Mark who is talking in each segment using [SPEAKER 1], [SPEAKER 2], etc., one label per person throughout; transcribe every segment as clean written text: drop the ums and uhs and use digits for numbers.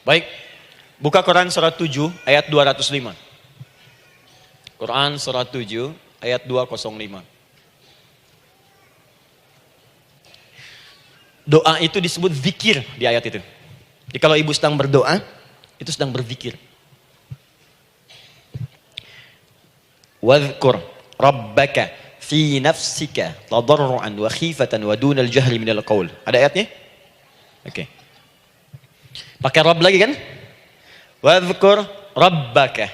[SPEAKER 1] Baik, buka Quran surat 7 ayat 205. Quran surat 7 ayat 205. Doa itu disebut zikir di ayat itu. Jadi kalau ibu sedang berdoa, itu sedang berzikir. Wadhkur rabbaka fi nafsika tadarruan wa khifatan wa dunal jahri minal qaul. Ada ayatnya? Oke. Pakai Rabb lagi kan? Wadhkur rabbaka.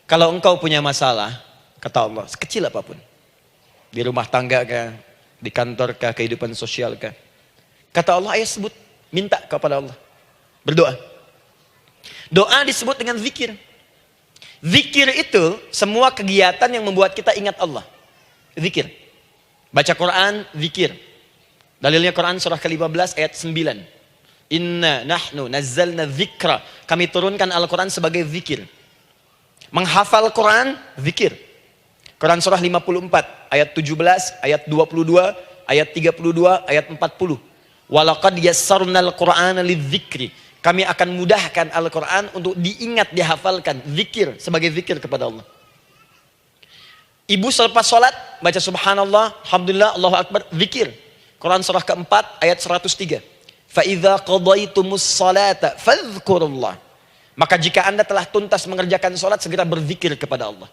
[SPEAKER 1] Kalau engkau punya masalah, kata Allah, sekecil apapun. Di rumah tangga kah, di kantor kah, kehidupan sosial kah. Kata Allah, ayat sebut, minta kepada Allah. Berdoa. Doa disebut dengan zikir. Zikir itu semua kegiatan yang membuat kita ingat Allah. Zikir. Baca Quran, zikir. Dalilnya Quran surah ke-15 ayat 9. Inna nahnu nazzalna dzikra. Kami turunkan Al-Quran sebagai zikir. Menghafal Quran, zikir. Quran surah 54 ayat 17, ayat 22, ayat 32, ayat 40. Walaqad yassarnal Qur'ana lidzikri. Kami akan mudahkan Al-Quran untuk diingat, dihafalkan. Zikir, sebagai zikir kepada Allah. Ibu selepas sholat, baca subhanallah, alhamdulillah, Allahu Akbar, zikir. Quran surah keempat, ayat 103. فَإِذَا قَضَيْتُمُ الصَّلَاةَ فَاذْكُرُوا اللَّهَ. Maka jika anda telah tuntas mengerjakan sholat, segera berzikir kepada Allah.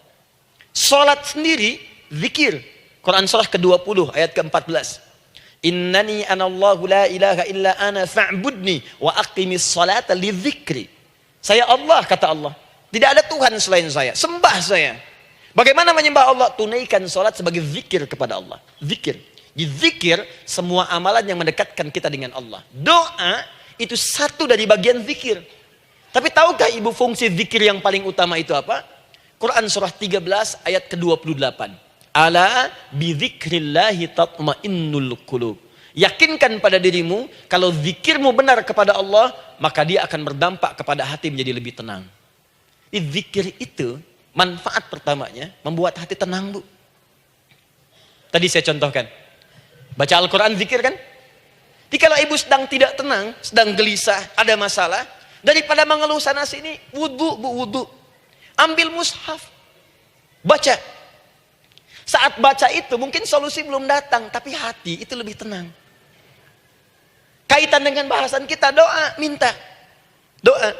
[SPEAKER 1] Sholat sendiri, zikir. Quran surah ke-20, ayat ke-14. Innani anallahu la ilaha illa ana fa'budni wa aqimis salata lidzikri. Saya Allah, kata Allah. Tidak ada Tuhan selain saya. Sembah saya. Bagaimana menyembah Allah? Tunaikan salat sebagai zikir kepada Allah. Zikir. Di zikir semua amalan yang mendekatkan kita dengan Allah. Doa itu satu dari bagian zikir. Tapi tahukah ibu fungsi zikir yang paling utama itu apa? Quran surah 13 ayat ke-28. Ala bidzikrillahi tatmainnul qulub. Yakinkan pada dirimu kalau zikirmu benar kepada Allah, maka dia akan berdampak kepada hati menjadi lebih tenang. Zikir itu manfaat pertamanya membuat hati tenang, Bu. Tadi saya contohkan. Baca Al-Quran zikir kan? Jadi kalau ibu sedang tidak tenang, sedang gelisah, ada masalah, daripada mengeluh sana sini, wudu, Bu, wudu. Ambil mushaf. Baca. Saat baca itu mungkin solusi belum datang, tapi hati itu lebih tenang. Kaitan dengan bahasan kita, doa, minta. Doa.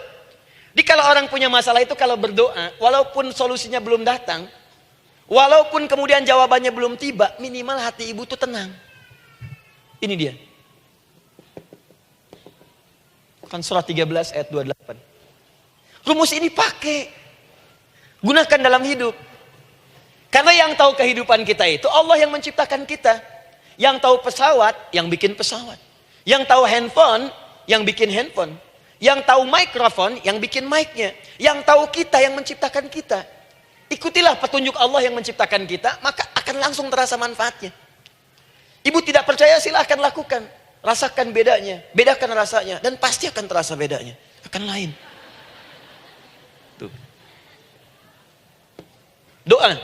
[SPEAKER 1] Jadi kalau orang punya masalah itu kalau berdoa, walaupun solusinya belum datang, walaupun kemudian jawabannya belum tiba, minimal hati ibu itu tenang. Ini dia. Kan surah 13 ayat 28. Rumus ini pakai. Gunakan dalam hidup. Karena yang tahu kehidupan kita itu Allah yang menciptakan kita. Yang tahu pesawat, yang bikin pesawat. Yang tahu handphone, yang bikin handphone. Yang tahu mikrofon, yang bikin mic-nya. Yang tahu kita, yang menciptakan kita. Ikutilah petunjuk Allah yang menciptakan kita, maka akan langsung terasa manfaatnya. Ibu tidak percaya, silahkan lakukan. Rasakan bedanya, bedakan rasanya, dan pasti akan terasa bedanya. Akan lain. Tuh. Doa.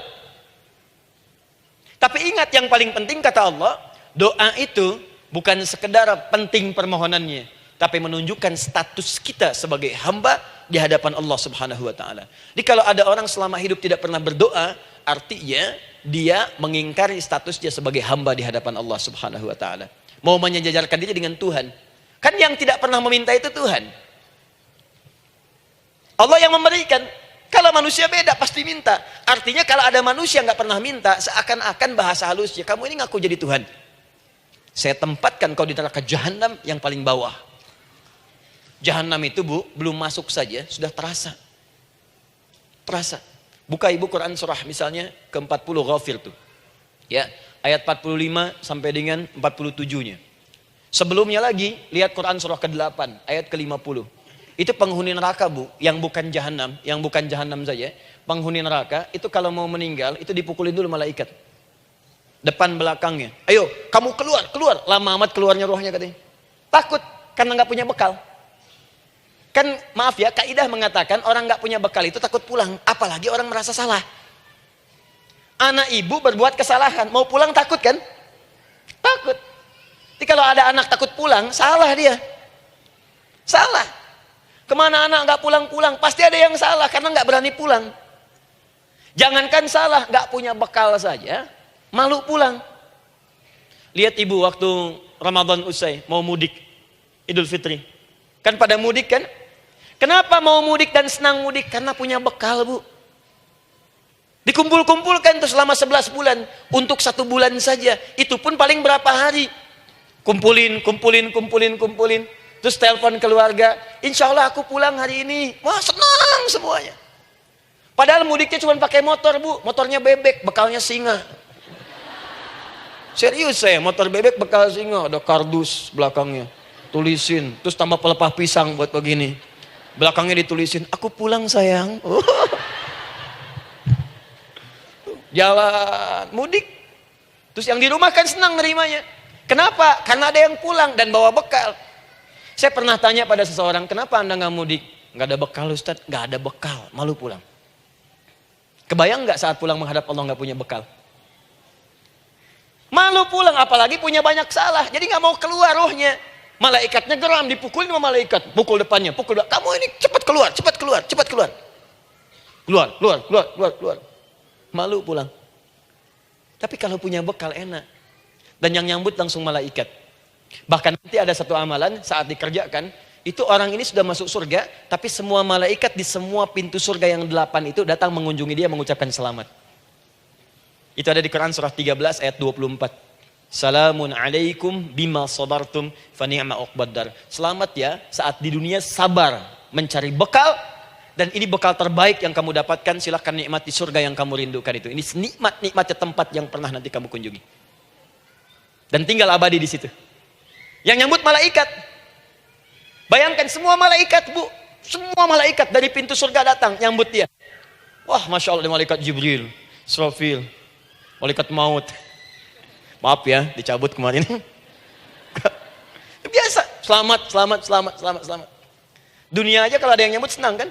[SPEAKER 1] Tapi ingat yang paling penting kata Allah, doa itu bukan sekedar penting permohonannya, tapi menunjukkan status kita sebagai hamba di hadapan Allah Subhanahu wa taala. Jadi kalau ada orang selama hidup tidak pernah berdoa, artinya dia mengingkari status dia sebagai hamba di hadapan Allah Subhanahu wa taala. Mau menyejajarkan diri dengan Tuhan. Kan yang tidak pernah meminta itu Tuhan. Allah yang memberikan. Kalau manusia beda pasti minta. Artinya kalau ada manusia nggak pernah minta, seakan-akan bahasa halusnya, kamu ini ngaku jadi Tuhan. Saya tempatkan kau di neraka jahanam yang paling bawah. Jahanam itu, Bu, belum masuk saja sudah terasa. Terasa. Buka ibu Quran surah misalnya ke-40 Ghafir tuh. Ya, ayat 45 sampai dengan 47-nya. Sebelumnya lagi lihat Quran surah ke-8 ayat ke-50. Itu penghuni neraka, Bu, yang bukan jahanam saja. Penghuni neraka itu kalau mau meninggal itu dipukulin dulu malaikat. Depan belakangnya. Ayo, kamu keluar. Lama amat keluarnya rohnya katanya. Takut karena nggak punya bekal. Kan maaf ya, kaidah mengatakan orang nggak punya bekal itu takut pulang, apalagi orang merasa salah. Anak ibu berbuat kesalahan, mau pulang takut kan? Takut. Jadi kalau ada anak takut pulang, salah dia. Salah. Kemana anak nggak pulang-pulang? Pasti ada yang salah karena nggak berani pulang. Jangankan salah, nggak punya bekal saja, malu pulang. Lihat ibu waktu Ramadan usai, mau mudik, Idul Fitri. Kan pada mudik kan? Kenapa mau mudik dan senang mudik? Karena punya bekal, Bu. Dikumpul-kumpulkan tuh selama 11 bulan. Untuk 1 bulan saja. Itu pun paling berapa hari. Kumpulin. Terus telepon keluarga. Insya Allah aku pulang hari ini. Wah, senang semuanya. Padahal mudiknya cuma pakai motor, Bu. Motornya bebek, bekalnya singa. Serius saya, motor bebek bekal singa. Ada kardus belakangnya. Tulisin. Terus tambah pelepah pisang buat begini. Belakangnya ditulisin, aku pulang sayang. Jalan, mudik. Terus yang di rumah kan senang nerimanya. Kenapa? Karena ada yang pulang dan bawa bekal. Saya pernah tanya pada seseorang, kenapa anda nggak mudik? Nggak ada bekal Ustaz, nggak ada bekal, malu pulang. Kebayang nggak saat pulang menghadap Allah nggak punya bekal? Malu pulang, apalagi punya banyak salah. Jadi nggak mau keluar rohnya. Malaikatnya geram, dipukulin sama malaikat. Pukul depannya, pukul depan. Kamu ini cepat keluar, cepat keluar, cepat keluar. Keluar. Malu pulang. Tapi kalau punya bekal enak. Dan yang nyambut langsung malaikat. Bahkan nanti ada satu amalan saat dikerjakan. Itu orang ini sudah masuk surga. Tapi semua malaikat di semua pintu surga yang 8 itu datang mengunjungi dia mengucapkan selamat. Itu ada di Quran surah 13 ayat 24. Salamun alaikum bima sabartum fa ni'ma uqbaddar. Selamat ya saat di dunia sabar mencari bekal. Dan ini bekal terbaik yang kamu dapatkan, silahkan nikmati surga yang kamu rindukan itu. Ini nikmatnya tempat yang pernah nanti kamu kunjungi. Dan tinggal abadi di situ. Yang nyambut malaikat. Bayangkan semua malaikat, Bu. Semua malaikat dari pintu surga datang nyambut dia. Wah, Masya Allah, malaikat Jibril, Israfil, malaikat maut. Maaf ya, dicabut kemarin. Biasa, selamat. Dunia aja kalau ada yang nyambut senang kan?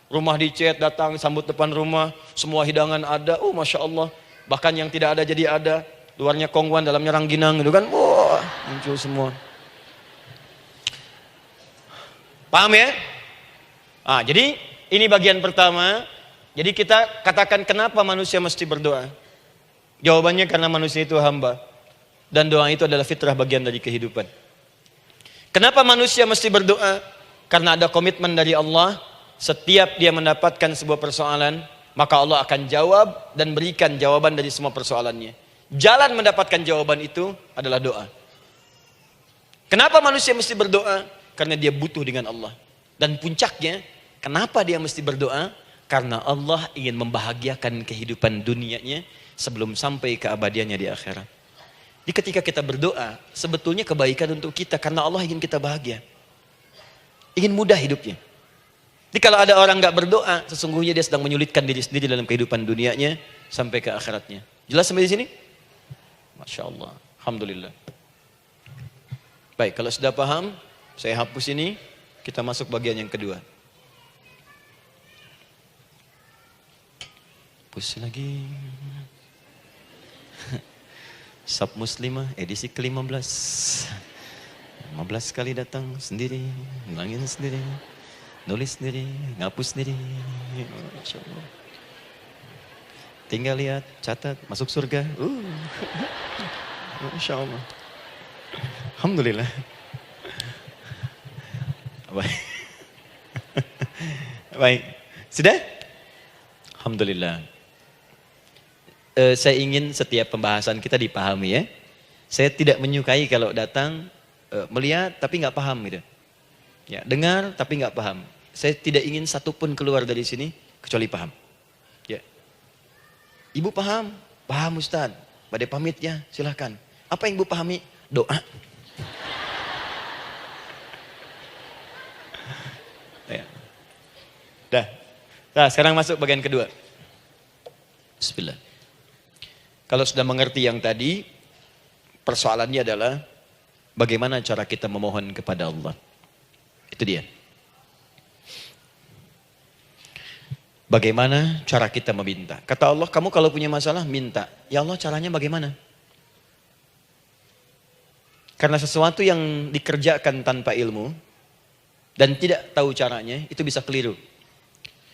[SPEAKER 1] Rumah dicet, datang, sambut depan rumah, semua hidangan ada, Masya Allah. Bahkan yang tidak ada jadi ada, luarnya kongwan, dalamnya rangginang gitu kan, wah, muncul semua. Paham ya? Jadi ini bagian pertama. Jadi kita katakan kenapa manusia mesti berdoa. Jawabannya karena manusia itu hamba. Dan doa itu adalah fitrah bagian dari kehidupan. Kenapa manusia mesti berdoa? Karena ada komitmen dari Allah. Setiap dia mendapatkan sebuah persoalan, maka Allah akan jawab dan berikan jawaban dari semua persoalannya. Jalan mendapatkan jawaban itu adalah doa. Kenapa manusia mesti berdoa? Karena dia butuh dengan Allah. Dan puncaknya, kenapa dia mesti berdoa? Karena Allah ingin membahagiakan kehidupan dunianya sebelum sampai keabadiannya di akhirat. Jadi ketika kita berdoa, sebetulnya kebaikan untuk kita karena Allah ingin kita bahagia. Ingin mudah hidupnya. Jadi kalau ada orang nggak berdoa, sesungguhnya dia sedang menyulitkan diri sendiri dalam kehidupan dunianya sampai ke akhiratnya. Jelas sampai di sini? Masya Allah. Alhamdulillah. Baik, kalau sudah paham, saya hapus ini, kita masuk bagian yang kedua. Hapus lagi. Sab Muslimah edisi ke-15. 15 kali datang sendiri, ngulangin sendiri. Nulis sendiri, ngapus sendiri. Masya Allah. Tinggal lihat, catat, masuk surga. Masya Allah. Alhamdulillah. Baik. Baik. Sudah? Alhamdulillah. Saya ingin setiap pembahasan kita dipahami ya. Saya tidak menyukai kalau datang melihat tapi nggak paham gitu. Ya, dengar tapi nggak paham. Saya tidak ingin satupun keluar dari sini kecuali paham. Ya. Ibu paham? Paham Ustaz. Badai pamit ya, silahkan. Apa yang ibu pahami? Doa. Ya. Dah. Nah, sekarang masuk bagian kedua. Bismillah. Kalau sudah mengerti yang tadi, persoalannya adalah bagaimana cara kita memohon kepada Allah. Itu dia. Bagaimana cara kita meminta? Kata Allah, kamu kalau punya masalah, minta. Ya Allah, caranya bagaimana? Karena sesuatu yang dikerjakan tanpa ilmu, dan tidak tahu caranya, itu bisa keliru.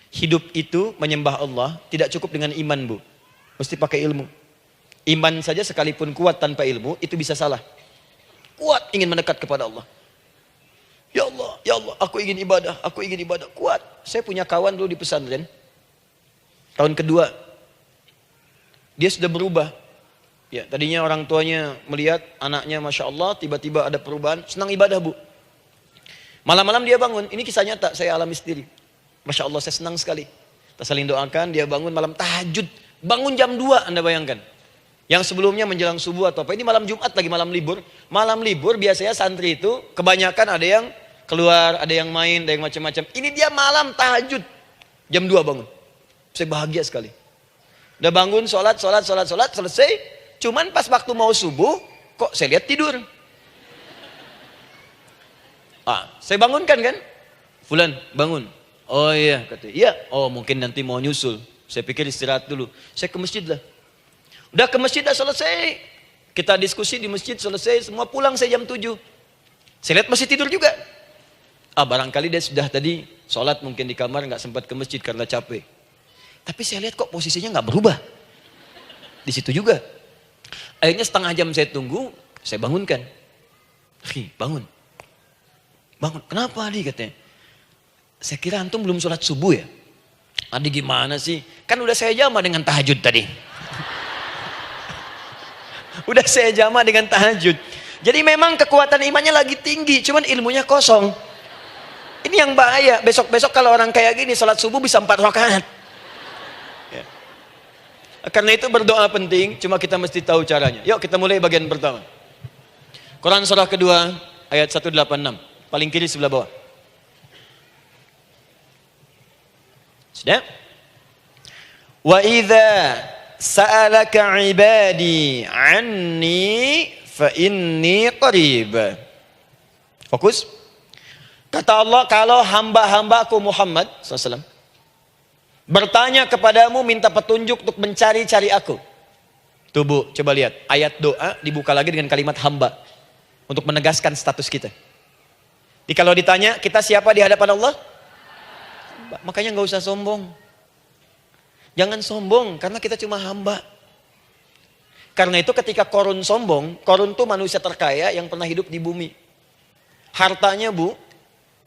[SPEAKER 1] Hidup itu menyembah Allah tidak cukup dengan iman, Bu. Mesti pakai ilmu. Iman saja sekalipun kuat tanpa ilmu, itu bisa salah. Kuat ingin mendekat kepada Allah. Ya Allah, aku ingin ibadah, kuat. Saya punya kawan dulu di pesantren. Tahun kedua, dia sudah berubah. Ya, tadinya orang tuanya melihat anaknya, Masya Allah, tiba-tiba ada perubahan, senang ibadah, Bu. Malam-malam dia bangun, ini kisah nyata, saya alami sendiri. Masya Allah, saya senang sekali. Kita saling doakan, dia bangun malam tahajud. Bangun jam 2, Anda bayangkan. Yang sebelumnya menjelang subuh atau apa. Ini malam Jumat lagi, malam libur. Malam libur biasanya santri itu kebanyakan ada yang keluar, ada yang main, ada yang macam-macam. Ini dia malam tahajud. Jam 2 bangun. Saya bahagia sekali. Udah bangun, sholat, selesai. Cuman pas waktu mau subuh, kok saya lihat tidur. Saya bangunkan kan. Fulan, bangun. Oh iya, katanya. Iya, oh mungkin nanti mau nyusul. Saya pikir istirahat dulu. Saya ke masjid lah. Udah ke masjid, dah selesai. Kita diskusi di masjid, selesai. Semua pulang saya jam 7. Saya lihat masih tidur juga. Barangkali dia sudah tadi sholat mungkin di kamar, nggak sempat ke masjid karena capek. Tapi saya lihat kok posisinya nggak berubah. Di situ juga. Akhirnya setengah jam saya tunggu, saya bangunkan. Bangun. Kenapa Adi, katanya? Saya kira antum belum sholat subuh ya? Adi gimana sih? Kan udah saya jama dengan tahajud tadi. Udah saya jama dengan tahajud. Jadi memang kekuatan imannya lagi tinggi, cuman ilmunya kosong. Ini yang bahaya. Besok-besok kalau orang kayak gini sholat subuh bisa 4 rakaat. Ya. Karena itu berdoa penting, cuma kita mesti tahu caranya. Yuk kita mulai bagian pertama. Quran surah kedua ayat 186. Paling kiri sebelah bawah. Sudah? Wa idza sa'alaka 'ibadi 'anni fa inni qarib. Fokus. Kata Allah, kalau hamba-hambaku Muhammad SAW bertanya kepadamu, minta petunjuk untuk mencari-cari aku. Tuh Bu, coba lihat. Ayat doa dibuka lagi dengan kalimat hamba. Untuk menegaskan status kita. Jadi kalau ditanya, kita siapa di hadapan Allah? Makanya nggak usah sombong. Jangan sombong, karena kita cuma hamba. Karena itu ketika Korun sombong, Korun tuh manusia terkaya yang pernah hidup di bumi. Hartanya Bu,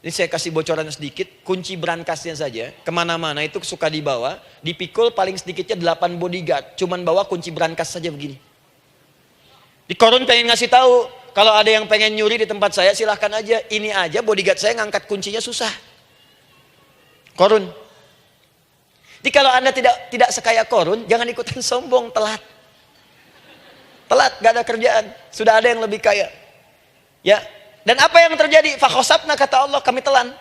[SPEAKER 1] ini saya kasih bocoran sedikit, kunci berangkasnya saja, kemana-mana itu suka dibawa, dipikul paling sedikitnya 8 bodyguard, cuman bawa kunci berangkas saja begini. Di Korun pengen ngasih tahu, kalau ada yang pengen nyuri di tempat saya silahkan aja, ini aja bodyguard saya ngangkat kuncinya susah. Korun. Jadi kalau Anda tidak sekaya Korun, jangan ikutan sombong, telat. Telat, gak ada kerjaan, sudah ada yang lebih kaya. Ya. Dan apa yang terjadi? Fakhosabna, kata Allah, kami telan.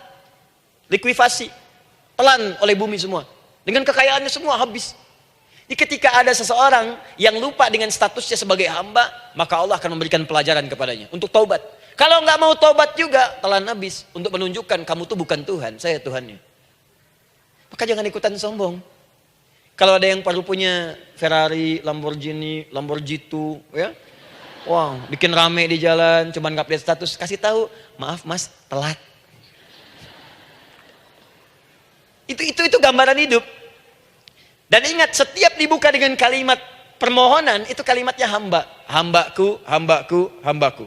[SPEAKER 1] Likuifasi. Telan oleh bumi semua. Dengan kekayaannya semua habis. Jadi ketika ada seseorang yang lupa dengan statusnya sebagai hamba, maka Allah akan memberikan pelajaran kepadanya untuk taubat. Kalau nggak mau taubat juga, telan habis untuk menunjukkan kamu tuh bukan Tuhan, saya Tuhannya. Maka jangan ikutan sombong. Kalau ada yang baru punya Ferrari, Lamborghini, Lamborghini, ya, wow, bikin rame di jalan, cuman nggak update status, kasih tahu, maaf Mas, telat. Itu gambaran hidup. Dan ingat, setiap dibuka dengan kalimat permohonan, itu kalimatnya hamba. Hambaku, hambaku, hambaku.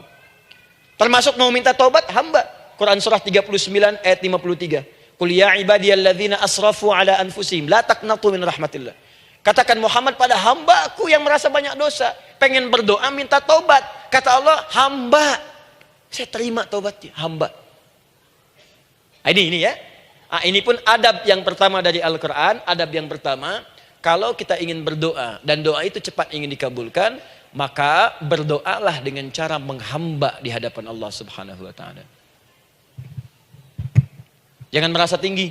[SPEAKER 1] Termasuk mau minta taubat, hamba. Quran surah 39 ayat 53. Qul ya ibadiyalladzina asrafu ala anfusihim, la taqnatu min rahmatillah. Katakan Muhammad pada hambaku yang merasa banyak dosa. Pengen berdoa, minta taubat. Kata Allah, hamba. Saya terima taubatnya, hamba. Ini ya. Ini pun adab yang pertama dari Al-Quran. Adab yang pertama, kalau kita ingin berdoa dan doa itu cepat ingin dikabulkan, maka berdoalah dengan cara menghamba di hadapan Allah Subhanahu wa ta'ala. Jangan merasa tinggi.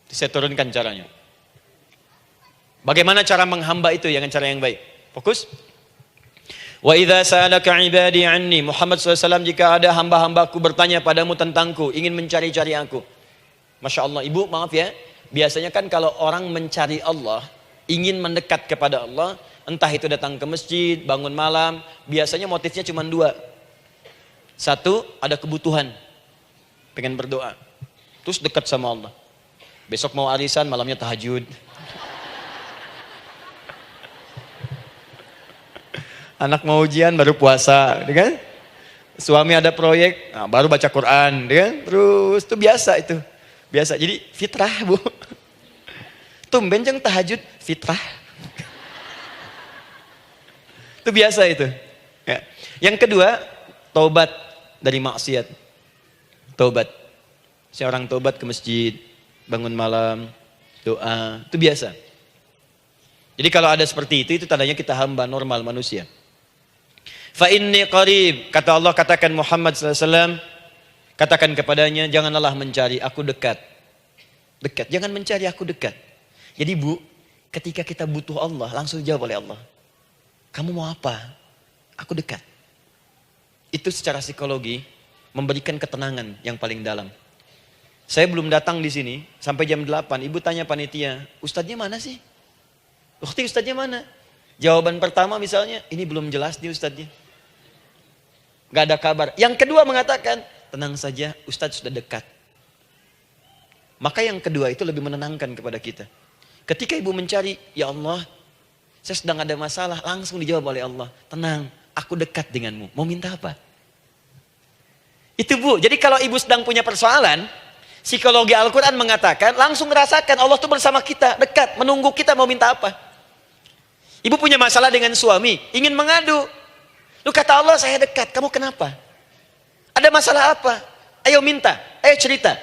[SPEAKER 1] Saya turunkan caranya. Bagaimana cara menghamba itu dengan cara yang baik? Fokus. Wa idza sa'alaka 'ibadi 'anni, Muhammad SAW, jika ada hamba-hambaku bertanya padamu tentangku, ingin mencari-cari aku. Masya Allah, Ibu maaf ya, biasanya kan kalau orang mencari Allah, ingin mendekat kepada Allah, Entah itu datang ke masjid, bangun malam, biasanya motifnya cuma dua. Satu, ada kebutuhan, pengen berdoa. Terus dekat sama Allah. Besok mau arisan, malamnya tahajud. Anak mau ujian, baru puasa, kan? Suami ada proyek, nah, baru baca Quran, kan? Terus itu biasa itu. Biasa, jadi fitrah bu. Tumben jeng tahajud, fitrah. Itu biasa itu. Ya. Yang kedua, taubat dari maksiat. Taubat. Seorang taubat ke masjid, bangun malam, doa, itu biasa. Jadi kalau ada seperti itu tandanya kita hamba normal manusia. Fa inni qarib, kata Allah, katakan Muhammad SAW, katakan kepadanya, janganlah mencari, aku dekat. Dekat, jangan mencari, aku dekat. Jadi bu, ketika kita butuh Allah, langsung jawab oleh Allah. Kamu mau apa? Aku dekat. Itu secara psikologi memberikan ketenangan yang paling dalam. Saya belum datang di sini sampai jam 8. Ibu tanya panitia, ustadznya mana sih? Ukti, ustadznya mana? Jawaban pertama misalnya, ini belum jelas nih ustadznya. Gak ada kabar. Yang kedua mengatakan, tenang saja, ustadz sudah dekat. Maka yang kedua itu lebih menenangkan kepada kita. Ketika ibu mencari, ya Allah, saya sedang ada masalah, langsung dijawab oleh Allah. Tenang, aku dekat denganmu. Mau minta apa? Itu bu, jadi kalau ibu sedang punya persoalan, psikologi Al-Quran mengatakan, langsung rasakan Allah tuh bersama kita, dekat, menunggu kita mau minta apa. Ibu punya masalah dengan suami, ingin mengadu. Lu kata Allah, saya dekat, kamu kenapa? Ada masalah apa? Ayo minta, ayo cerita.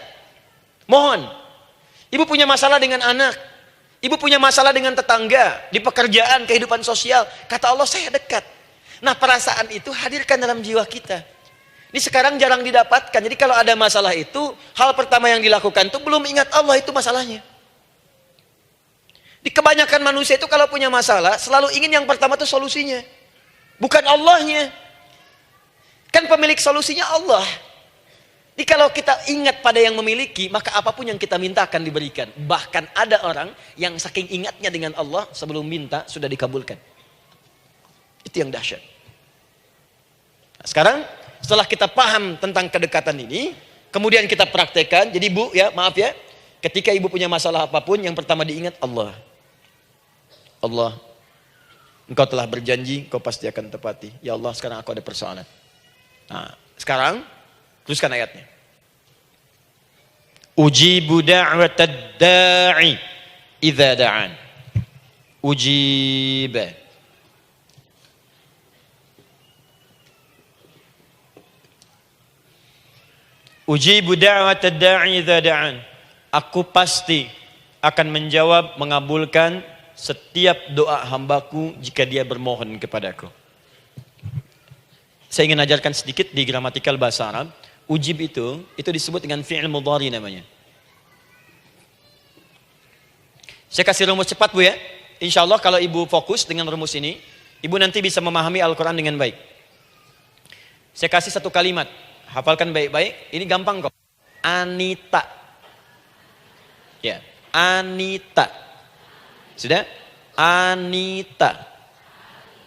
[SPEAKER 1] Mohon. Ibu punya masalah dengan anak. Ibu punya masalah dengan tetangga, di pekerjaan, kehidupan sosial. Kata Allah, saya dekat. Nah perasaan itu hadirkan dalam jiwa kita. Ini sekarang jarang didapatkan. Jadi kalau ada masalah itu, hal pertama yang dilakukan itu belum ingat Allah itu masalahnya. Di kebanyakan manusia itu kalau punya masalah, selalu ingin yang pertama itu solusinya. Bukan Allahnya. Kan pemilik solusinya Allah. Jadi kalau kita ingat pada yang memiliki, maka apapun yang kita minta akan diberikan. Bahkan ada orang yang saking ingatnya dengan Allah, sebelum minta sudah dikabulkan. Itu yang dahsyat. Nah, sekarang setelah kita paham tentang kedekatan ini, kemudian kita praktekkan. Jadi bu, ya maaf ya, ketika ibu punya masalah apapun, yang pertama diingat Allah. Allah, engkau telah berjanji, engkau pasti akan tepati. Ya Allah, sekarang aku ada persoalan. Nah, sekarang teruskan ayatnya. Ujibu da'watad da'i idza da'an. Ujiba. Ujibu da'watad da'i idza da'an. Aku pasti akan menjawab, mengabulkan setiap doa hambaku jika dia bermohon kepadaku. Saya ingin ajarkan sedikit di gramatikal bahasa Arab. Ujib itu disebut dengan fi'il mudhari namanya. Saya kasih rumus cepat bu ya. Insya Allah kalau ibu fokus dengan rumus ini, ibu nanti bisa memahami Al-Quran dengan baik. Saya kasih satu kalimat, hafalkan baik-baik. Ini gampang kok. Anita. Ya, Anita. Sudah? Anita.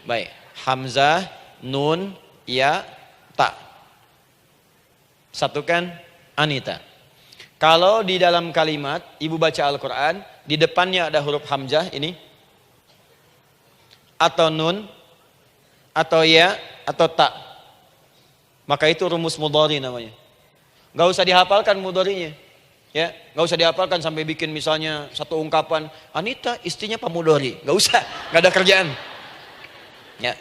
[SPEAKER 1] Baik. Hamzah, nun, ya, ta. Satukan Anita. Kalau di dalam kalimat ibu baca Al-Quran, di depannya ada huruf hamzah ini, atau nun, atau ya, atau ta, maka itu rumus mudhari namanya. Gak usah dihafalkan mudharinya, ya, gak usah dihafalkan sampai bikin misalnya satu ungkapan Anita istrinya Pak Mudhari, gak usah, gak ada kerjaan, ya,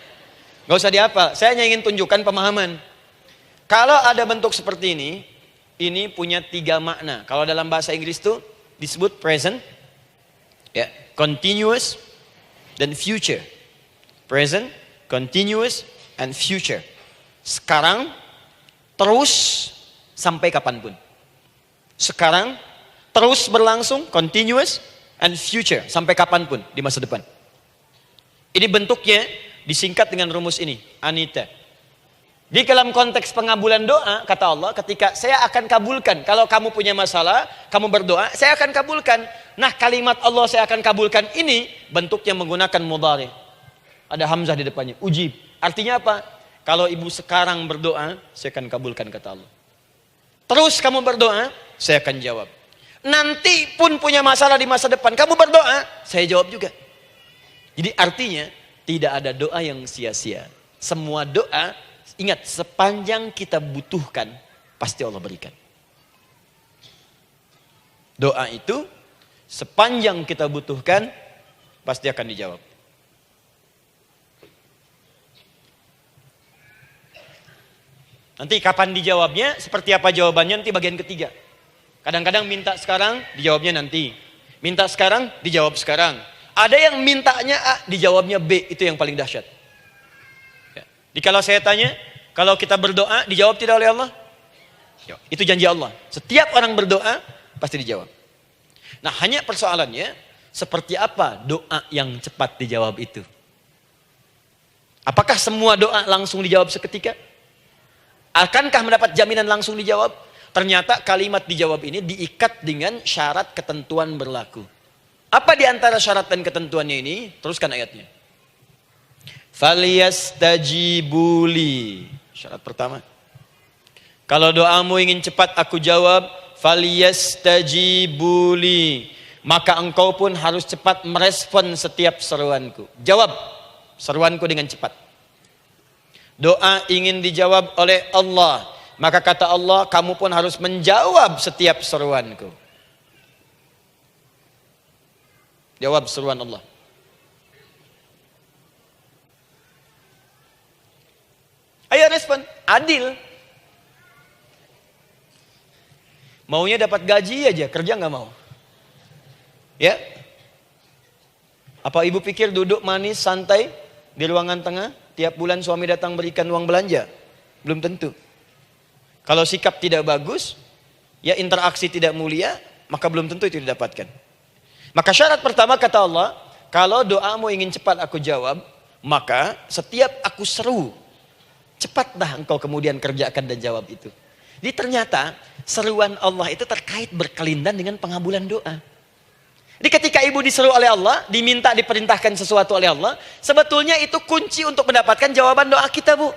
[SPEAKER 1] gak usah dihafal. Saya hanya ingin tunjukkan pemahaman. Kalau ada bentuk seperti ini punya 3 makna. Kalau dalam bahasa Inggris itu disebut present, ya, continuous, dan future. Present, continuous, and future. Sekarang, terus, sampai kapanpun. Sekarang, terus berlangsung, continuous, and future. Sampai kapanpun di masa depan. Ini bentuknya disingkat dengan rumus ini, Anita. Di dalam konteks pengabulan doa, kata Allah, ketika saya akan kabulkan. Kalau kamu punya masalah, kamu berdoa, saya akan kabulkan. Nah kalimat Allah saya akan kabulkan ini, bentuknya menggunakan mudhari. Ada hamzah di depannya. Ujib. Artinya apa? Kalau ibu sekarang berdoa, saya akan kabulkan kata Allah. Terus kamu berdoa, saya akan jawab. Nanti pun punya masalah di masa depan, kamu berdoa, saya jawab juga. Jadi artinya, tidak ada doa yang sia-sia. Semua doa, ingat, sepanjang kita butuhkan, pasti Allah berikan. Doa itu, sepanjang kita butuhkan, pasti akan dijawab. Nanti kapan dijawabnya, seperti apa jawabannya, nanti bagian ketiga. Kadang-kadang minta sekarang, dijawabnya nanti. Minta sekarang, dijawab sekarang. Ada yang mintanya A, dijawabnya B, itu yang paling dahsyat. Ya. Jadi kalau saya tanya, kalau kita berdoa, dijawab tidak oleh Allah? Ya. Itu janji Allah. Setiap orang berdoa, pasti dijawab. Nah hanya persoalannya, seperti apa doa yang cepat dijawab itu? Apakah semua doa langsung dijawab seketika? Akankah mendapat jaminan langsung dijawab? Ternyata kalimat dijawab ini diikat dengan syarat ketentuan berlaku. Apa di antara syarat dan ketentuannya ini? Teruskan ayatnya. Falyastajibuli. Syarat pertama. Kalau doamu ingin cepat aku jawab, falyastajibuli. Maka engkau pun harus cepat merespon setiap seruanku. Jawab seruanku dengan cepat. Doa ingin dijawab oleh Allah, maka kata Allah, kamu pun harus menjawab setiap seruanku. Jawab seruan Allah. Ayo respon, adil. Maunya dapat gaji aja, kerja nggak mau. Ya? Apa ibu pikir duduk manis, santai di ruangan tengah? Tiap bulan suami datang berikan uang belanja? Belum tentu. Kalau sikap tidak bagus, ya interaksi tidak mulia, maka belum tentu itu didapatkan. Maka syarat pertama kata Allah, kalau doamu ingin cepat aku jawab, maka setiap aku seru, cepatlah engkau kemudian kerjakan dan jawab itu. Jadi ternyata seruan Allah itu terkait berkelindan dengan pengabulan doa. Jadi ketika ibu diseru oleh Allah, diminta diperintahkan sesuatu oleh Allah, sebetulnya itu kunci untuk mendapatkan jawaban doa kita, Bu.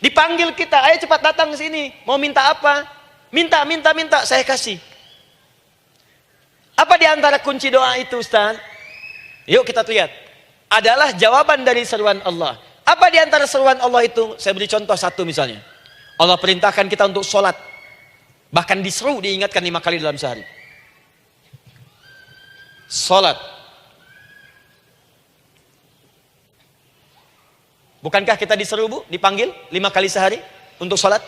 [SPEAKER 1] Dipanggil kita, ayo cepat datang ke sini, mau minta apa? Minta, saya kasih. Apa di antara kunci doa itu, Ustaz? Yuk kita lihat. Adalah jawaban dari seruan Allah. Apa di antara seruan Allah itu? Saya beri contoh satu misalnya. Allah perintahkan kita untuk sholat. Bahkan diseru, diingatkan 5 kali dalam sehari. Salat. Bukankah kita diseru, Bu, dipanggil 5 kali sehari untuk salat?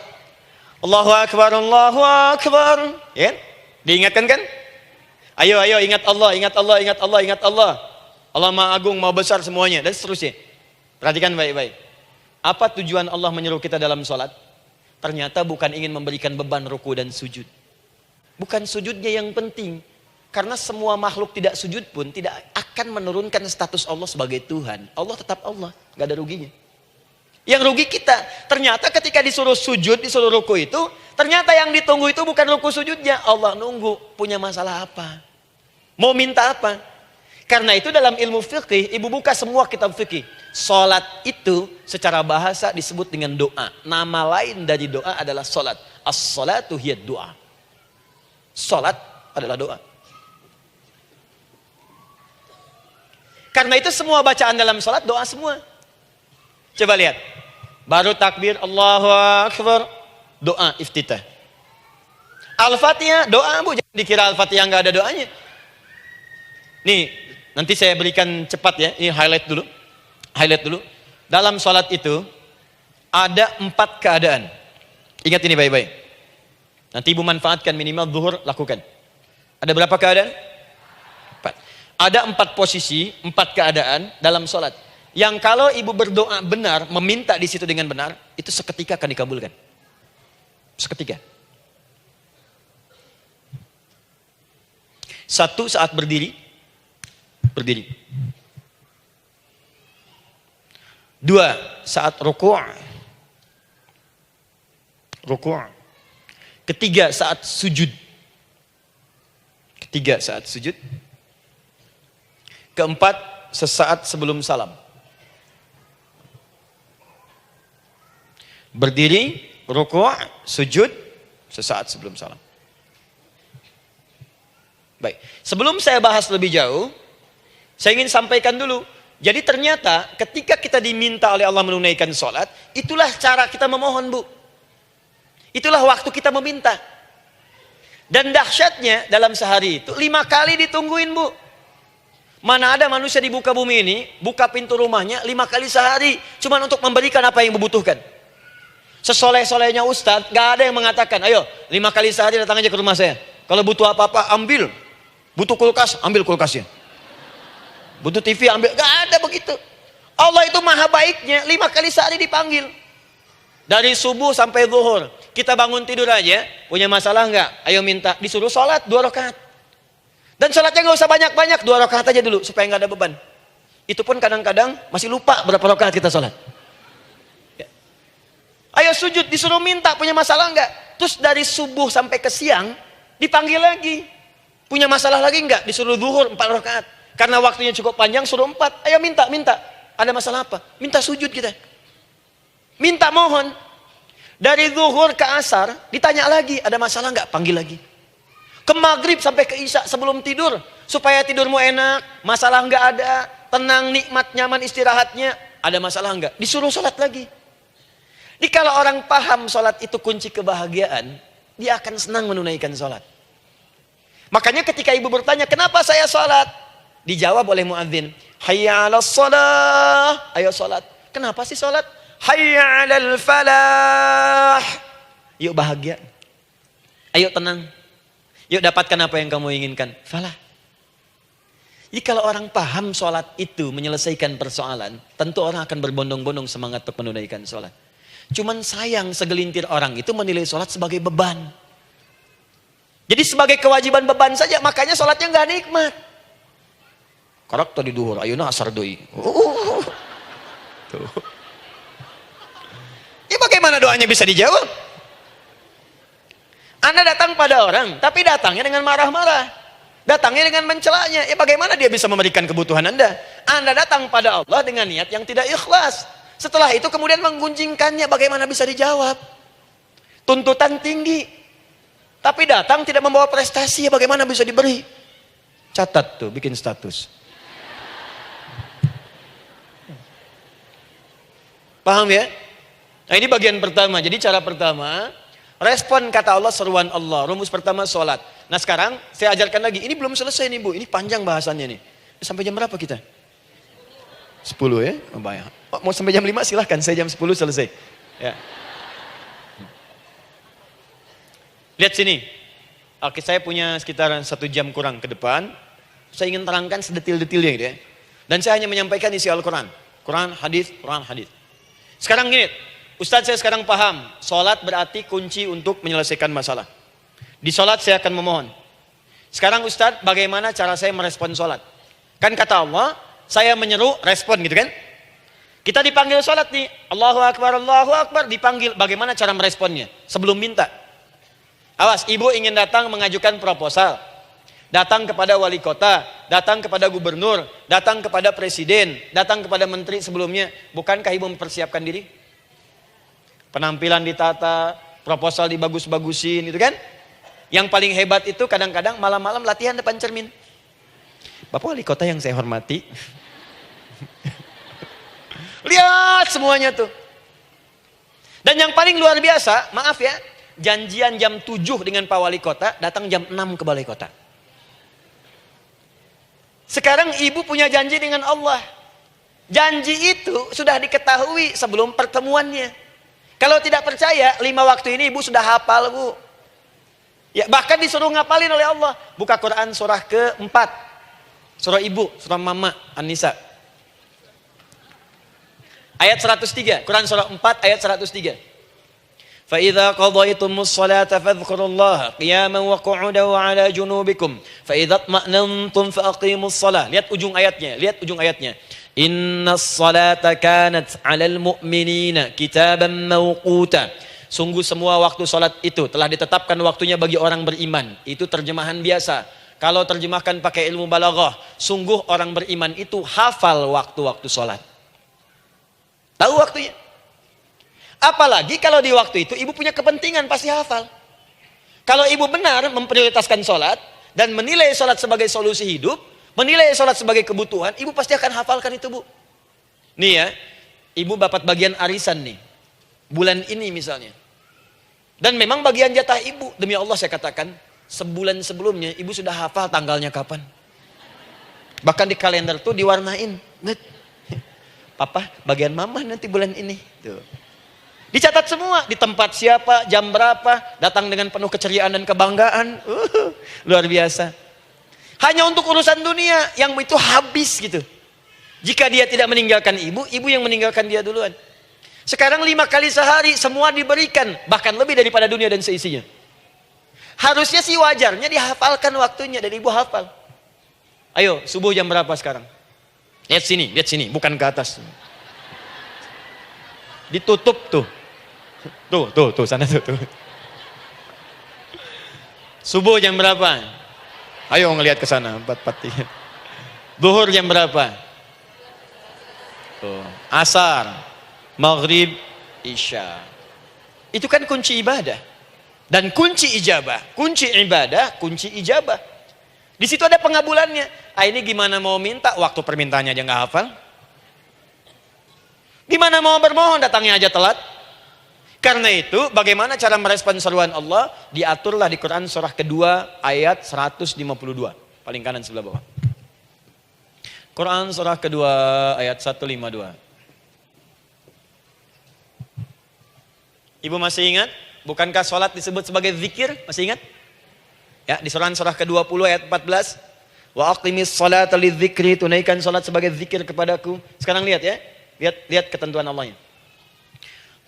[SPEAKER 1] Allahu Akbar, Allahu Akbar. Ya? Diingatkan kan? Ayo ingat Allah, ingat Allah, ingat Allah, ingat Allah. Allah Maha Agung, Maha Besar semuanya dan seterusnya. Perhatikan baik-baik. Apa tujuan Allah menyeru kita dalam salat? Ternyata bukan ingin memberikan beban ruku dan sujud. Bukan sujudnya yang penting. Karena semua makhluk tidak sujud pun tidak akan menurunkan status Allah sebagai Tuhan. Allah tetap Allah, gak ada ruginya. Yang rugi kita, ternyata ketika disuruh sujud, disuruh ruku itu, ternyata yang ditunggu itu bukan ruku sujudnya. Allah nunggu, punya masalah apa? Mau minta apa? Karena itu dalam ilmu fikih, ibu buka semua kitab fikih. Salat itu secara bahasa disebut dengan doa. Nama lain dari doa adalah salat. As-salatu hiya doa. Salat adalah doa. Karena itu semua bacaan dalam salat doa semua. Coba lihat. Baru takbir Allahu Akbar, doa iftitah. Al-Fatihah doa, Bu, jangan dikira Al-Fatihah enggak ada doanya. Nih, nanti saya berikan cepat ya. Ini highlight dulu. Highlight dulu. Dalam salat itu ada 4 keadaan. Ingat ini baik-baik. Nanti Ibu manfaatkan minimal zuhur lakukan. Ada berapa keadaan? 4. Ada 4 posisi, 4 keadaan dalam salat. Yang kalau ibu berdoa benar, meminta di situ dengan benar, itu seketika akan dikabulkan. Seketika. 1 saat berdiri. Berdiri. 2 saat ruku'. Ruku'. 3 saat sujud. 3 saat sujud. 4 sesaat sebelum salam. Berdiri, rukuk, sujud sesaat sebelum salam. Baik, sebelum saya bahas lebih jauh, saya ingin sampaikan dulu. Jadi ternyata ketika kita diminta oleh Allah menunaikan sholat, itulah cara kita memohon, Bu. Itulah waktu kita meminta. Dan dahsyatnya dalam sehari itu 5 kali ditungguin, Bu. Mana ada manusia di muka bumi ini buka pintu rumahnya 5 kali sehari cuma untuk memberikan apa yang dibutuhkan. Sesoleh-solehnya Ustadz, gak ada yang mengatakan, ayo 5 kali sehari datang aja ke rumah saya. Kalau butuh apa-apa ambil. Butuh kulkas, ambil kulkasnya. Butuh TV, ambil. Gak ada begitu. Allah itu maha baiknya, 5 kali sehari dipanggil. Dari subuh sampai zuhur. Kita bangun tidur aja, punya masalah gak? Ayo minta, disuruh sholat 2 rakaat. Dan sholatnya gak usah banyak-banyak, 2 rakaat aja dulu, supaya gak ada beban. Itu pun kadang-kadang masih lupa berapa rakaat kita sholat. Ayo sujud, disuruh minta, punya masalah enggak? Terus dari subuh sampai ke siang, dipanggil lagi. Punya masalah lagi enggak? Disuruh zuhur 4 rakaat. Karena waktunya cukup panjang, suruh 4. Ayo minta. Ada masalah apa? Minta sujud kita. Minta mohon. Dari zuhur ke asar, ditanya lagi, ada masalah enggak? Panggil lagi. Ke maghrib sampai ke isya sebelum tidur. Supaya tidurmu enak, masalah enggak ada, tenang, nikmat, nyaman istirahatnya. Ada masalah enggak? Disuruh sholat lagi. Jadi kalau orang paham sholat itu kunci kebahagiaan, dia akan senang menunaikan sholat. Makanya ketika ibu bertanya, kenapa saya sholat? Dijawab oleh muadzin, hayya 'alas shalah, ayo sholat. Kenapa sih sholat? Hayya 'alal falah. Yuk bahagia. Ayo tenang. Yuk dapatkan apa yang kamu inginkan. Falah. Jadi kalau orang paham sholat itu menyelesaikan persoalan, tentu orang akan berbondong-bondong semangat untuk menunaikan sholat. Cuman sayang segelintir orang itu menilai sholat sebagai beban. Jadi sebagai kewajiban beban saja, makanya sholatnya nggak nikmat. Karak tadi duhur, ayuna asar doi. Tuh. Ya bagaimana doanya bisa dijawab? Anda datang pada orang, tapi datangnya dengan marah-marah. Datangnya dengan mencelanya. Ya bagaimana dia bisa memberikan kebutuhan Anda? Anda datang pada Allah dengan niat yang tidak ikhlas. Setelah itu kemudian menggunjingkannya, bagaimana bisa dijawab? Tuntutan tinggi. Tapi datang tidak membawa prestasi, ya bagaimana bisa diberi? Catat tuh, bikin status. Paham ya? Nah ini bagian pertama. Jadi cara pertama, respon kata Allah, seruan Allah. Rumus pertama sholat. Nah sekarang saya ajarkan lagi. Ini belum selesai nih Bu, ini panjang bahasannya nih. Sampai jam berapa kita? 10 ya? Oh, banyak. Mau sampai jam 5 silahkan, saya jam 10 selesai. Ya. Lihat sini. Oke, saya punya sekitar 1 jam kurang ke depan. Saya ingin terangkan sedetil-detilnya gitu ya. Dan saya hanya menyampaikan isi Al-Quran. Quran, hadis, Quran, hadis. Sekarang gini, Ustadz saya sekarang paham. Sholat berarti kunci untuk menyelesaikan masalah. Di sholat saya akan memohon. Sekarang Ustadz, bagaimana cara saya merespon sholat? Kan kata Allah, saya menyeru, respon gitu kan? Kita dipanggil sholat nih, Allahu Akbar, dipanggil. Bagaimana cara meresponnya? Sebelum minta. Awas, ibu ingin datang mengajukan proposal. Datang kepada wali kota, datang kepada gubernur, datang kepada presiden, datang kepada menteri sebelumnya. Bukankah ibu mempersiapkan diri? Penampilan ditata, proposal dibagus-bagusin, gitu kan? Yang paling hebat itu kadang-kadang malam-malam latihan depan cermin. Bapak wali kota yang saya hormati. Lihat semuanya tuh. Dan yang paling luar biasa, maaf ya, janjian jam 7 dengan Pak Wali Kota, datang jam 6 ke Balai Kota. Sekarang ibu punya janji dengan Allah. Janji itu sudah diketahui sebelum pertemuannya. Kalau tidak percaya, 5 waktu ini ibu sudah hafal Bu. Ya, bahkan disuruh ngapalin oleh Allah. Buka Quran surah ke-4. Surah ibu, surah mama, An-Nisa. Ayat 103, Quran surah 4 ayat 103. فَإِذَا قَضَيْتُمُ الصَّلَاةَ فَاذْكُرُوا اللَّهَ قِيَامًا وَقُعُودًا وَعَلَى جُنُوبِكُمْ فَإِذَا اطْمَأْنَنْتُمْ فَأَقِيمُوا الصَّلَاةَ. Lihat ujung ayatnya. Inna as-salata kanat 'alal mu'minina kitaban mawquta. Sungguh semua waktu salat itu telah ditetapkan waktunya bagi orang beriman. Itu terjemahan biasa. Kalau terjemahkan pakai ilmu balaghah, sungguh orang beriman itu hafal waktu-waktu sholat. Tahu waktunya. Apalagi kalau di waktu itu ibu punya kepentingan, pasti hafal. Kalau ibu benar memprioritaskan sholat dan menilai sholat sebagai solusi hidup, menilai sholat sebagai kebutuhan, ibu pasti akan hafalkan itu, Bu. Nih ya, ibu dapat bagian arisan nih, bulan ini misalnya. Dan memang bagian jatah ibu, demi Allah saya katakan, sebulan sebelumnya ibu sudah hafal tanggalnya kapan. Bahkan di kalender tuh diwarnain. Papa, bagian mama nanti bulan ini. Tuh. Dicatat semua, di tempat siapa, jam berapa, datang dengan penuh keceriaan dan kebanggaan. Luar biasa. Hanya untuk urusan dunia yang itu habis gitu. Jika dia tidak meninggalkan ibu, ibu yang meninggalkan dia duluan. Sekarang 5 kali sehari semua diberikan, bahkan lebih daripada dunia dan seisinya. Harusnya sih wajarnya dihafalkan waktunya dan ibu hafal. Ayo, subuh jam berapa sekarang? Lihat sini, bukan ke atas. Ditutup tuh. Tuh, sana tuh. Subuh jam berapa? Ayo ngelihat ke sana, 4:43. Zuhur jam berapa? Tuh, asar, maghrib, isya. Itu kan kunci ibadah. Dan kunci ijabah, kunci ibadah, kunci ijabah. Di situ ada pengabulannya. Ini gimana mau minta, waktu permintaannya aja nggak hafal. Gimana mau bermohon, datangnya aja telat. Karena itu, bagaimana cara merespon seruan Allah? Diaturlah di Quran surah kedua ayat 152. Paling kanan sebelah bawah. Quran surah kedua ayat 152. Ibu masih ingat? Bukankah sholat disebut sebagai zikir? Masih ingat? Ya, di surah ke-20 ayat 14. Wa aqimis sholata lidzikri, tunaikan sholat sebagai zikir kepadaku. Sekarang lihat ya. Lihat ketentuan Allahnya.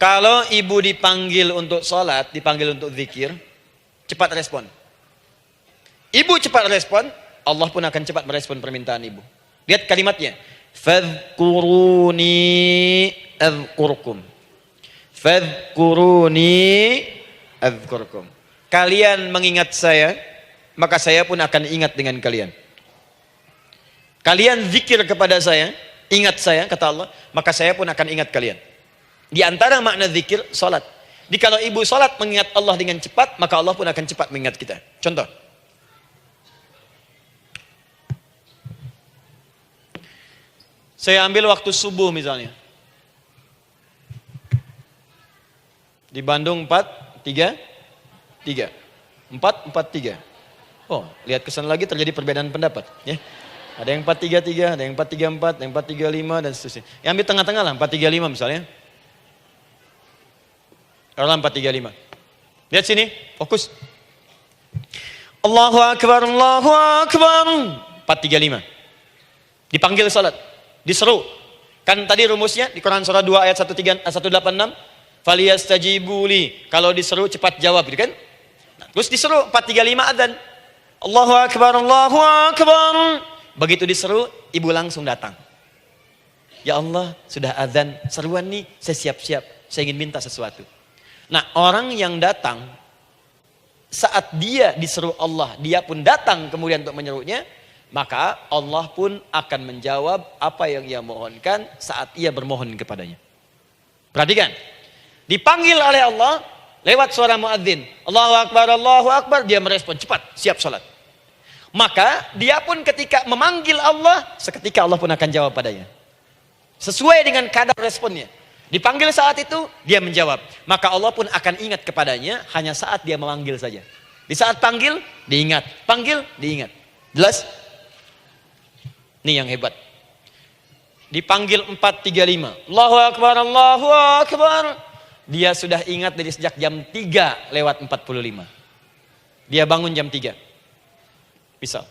[SPEAKER 1] Kalau ibu dipanggil untuk sholat, dipanggil untuk zikir, cepat respon. Ibu cepat respon, Allah pun akan cepat merespon permintaan ibu. Lihat kalimatnya. Fadhkuruni adzkurkum. Fadhkuruni adzkurkum. Kalian mengingat saya, maka saya pun akan ingat dengan kalian. Kalian zikir kepada saya, ingat saya, kata Allah, maka saya pun akan ingat kalian. Di antara makna zikir, salat. Kalau ibu salat mengingat Allah dengan cepat, maka Allah pun akan cepat mengingat kita. Contoh. Saya ambil waktu subuh misalnya. Di Bandung 4:33. 4:43. Oh, lihat kesan lagi terjadi perbedaan pendapat. Ya. Ada yang 4:33, ada yang 4:34, ada yang 4:35 dan seterusnya. Yang ambil tengah-tengah lah, 4:35 misalnya. Kalau 4:35. Lihat sini, fokus. Allahu Akbar, Allahu Akbar. 4:35. Dipanggil salat, diseru. Kan tadi rumusnya di Quran surah 2 ayat 186. Faliyastajibuli. Kalau diseru cepat jawab, gitu kan? Nah, terus diseru 4:35 adzan. Allahu Akbar, Allahu Akbar. Begitu diseru, ibu langsung datang. Ya Allah, sudah adzan, seruan nih, saya siap-siap, saya ingin minta sesuatu. Nah, orang yang datang saat dia diseru Allah, dia pun datang kemudian untuk menyerunya, maka Allah pun akan menjawab apa yang ia mohonkan saat ia bermohon kepadanya. Perhatikan, dipanggil oleh Allah lewat suara muadzin, Allahu Akbar, dia merespon cepat, siap salat. Maka dia pun ketika memanggil Allah, seketika Allah pun akan jawab padanya. Sesuai dengan kadar responnya. Dipanggil saat itu, dia menjawab. Maka Allah pun akan ingat kepadanya hanya saat dia memanggil saja. Di saat panggil, diingat. Panggil, diingat. Jelas? Ini yang hebat. Dipanggil 4:35. Allahu Akbar, Allahu Akbar. Dia sudah ingat dari sejak jam 3:45. Dia bangun jam 3. Bisa.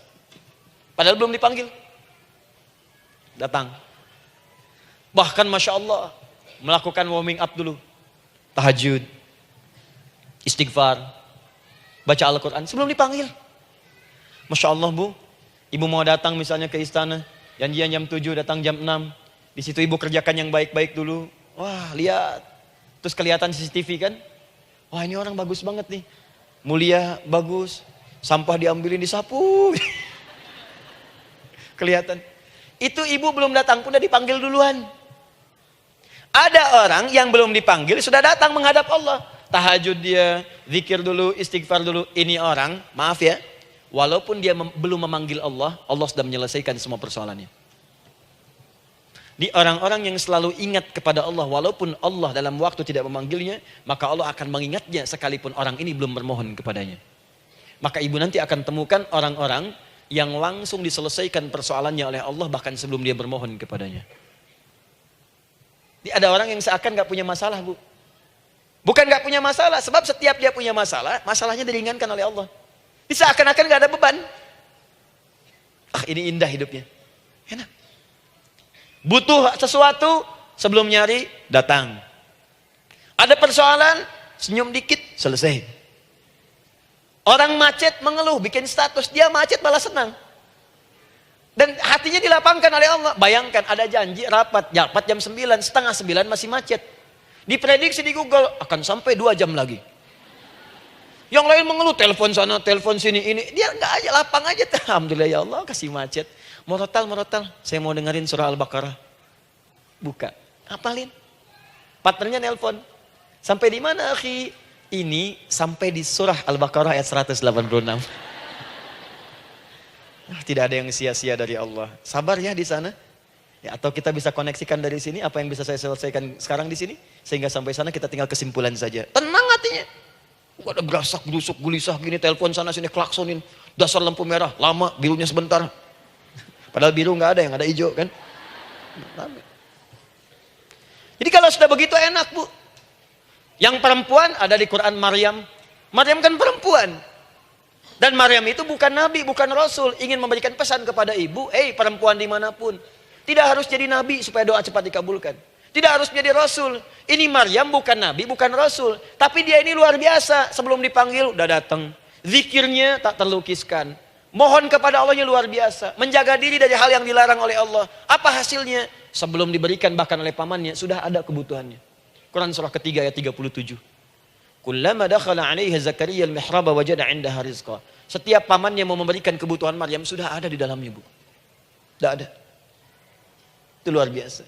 [SPEAKER 1] Padahal belum dipanggil. Datang. Bahkan Masya Allah, melakukan warming up dulu. Tahajud. Istighfar. Baca Al-Quran sebelum dipanggil. Masya Allah Bu, ibu mau datang misalnya ke istana. Janjian jam 7, datang jam 6. Di situ ibu kerjakan yang baik-baik dulu. Wah, lihat. Terus kelihatan CCTV kan. Wah, ini orang bagus banget nih. Mulia, bagus. Sampah diambilin disapu. Kelihatan. Itu ibu belum datang pun udah dipanggil duluan. Ada orang yang belum dipanggil sudah datang menghadap Allah. Tahajud dia, zikir dulu, istighfar dulu. Ini orang, maaf ya, walaupun dia belum memanggil Allah, Allah sudah menyelesaikan semua persoalannya. Di orang-orang yang selalu ingat kepada Allah, walaupun Allah dalam waktu tidak memanggilnya, maka Allah akan mengingatnya sekalipun orang ini belum bermohon kepadanya. Maka ibu nanti akan temukan orang-orang yang langsung diselesaikan persoalannya oleh Allah bahkan sebelum dia bermohon kepadanya. Ada orang yang seakan gak punya masalah, Bu. Bukan gak punya masalah, sebab setiap dia punya masalah, masalahnya diringankan oleh Allah. Seakan-akan gak ada beban. Ini indah hidupnya. Enak. Butuh sesuatu, sebelum nyari, datang. Ada persoalan, senyum dikit, selesai. Orang macet mengeluh, bikin status, dia macet malah senang. Dan hatinya dilapangkan oleh Allah. Bayangkan ada janji rapat jam 9, setengah 9 masih macet. Diprediksi di Google akan sampai 2 jam lagi. Yang lain mengeluh, telepon sana, telepon sini, ini. Dia enggak aja, lapang aja. Alhamdulillah ya Allah kasih macet. Morotal, saya mau dengerin surah Al-Baqarah. Buka, hafalin. Partnernya nelpon. Sampai di mana, akhi? Ini sampai di surah Al-Baqarah ayat 186. Tidak ada yang sia-sia dari Allah. Sabar ya di sana. Ya, atau kita bisa koneksikan dari sini apa yang bisa saya selesaikan sekarang di sini sehingga sampai sana kita tinggal kesimpulan saja. Tenang hatinya. Gak ada gerasak, gerusuk, gelisah gini, telepon sana sini, klaksonin. Dasar lampu merah, lama, birunya sebentar. Padahal biru nggak ada, yang ada hijau kan. Jadi kalau sudah begitu enak, Bu. Yang perempuan ada di Quran Maryam. Maryam kan perempuan. Dan Maryam itu bukan nabi, bukan rasul. Ingin memberikan pesan kepada ibu, perempuan dimanapun. Tidak harus jadi nabi supaya doa cepat dikabulkan. Tidak harus jadi rasul. Ini Maryam bukan nabi, bukan rasul. Tapi dia ini luar biasa. Sebelum dipanggil udah datang. Zikirnya tak terlukiskan. Mohon kepada Allahnya luar biasa. Menjaga diri dari hal yang dilarang oleh Allah. Apa hasilnya? Sebelum diberikan bahkan oleh pamannya, sudah ada kebutuhannya. Quran surah ketiga ayat 37. Kullama dakhala 'alaiha Zakaria al-mihraba wajada 'indaha rizqa. Setiap pamannya mau memberikan kebutuhan Maryam sudah ada di dalamnya, Bu. Sudah ada. Itu luar biasa.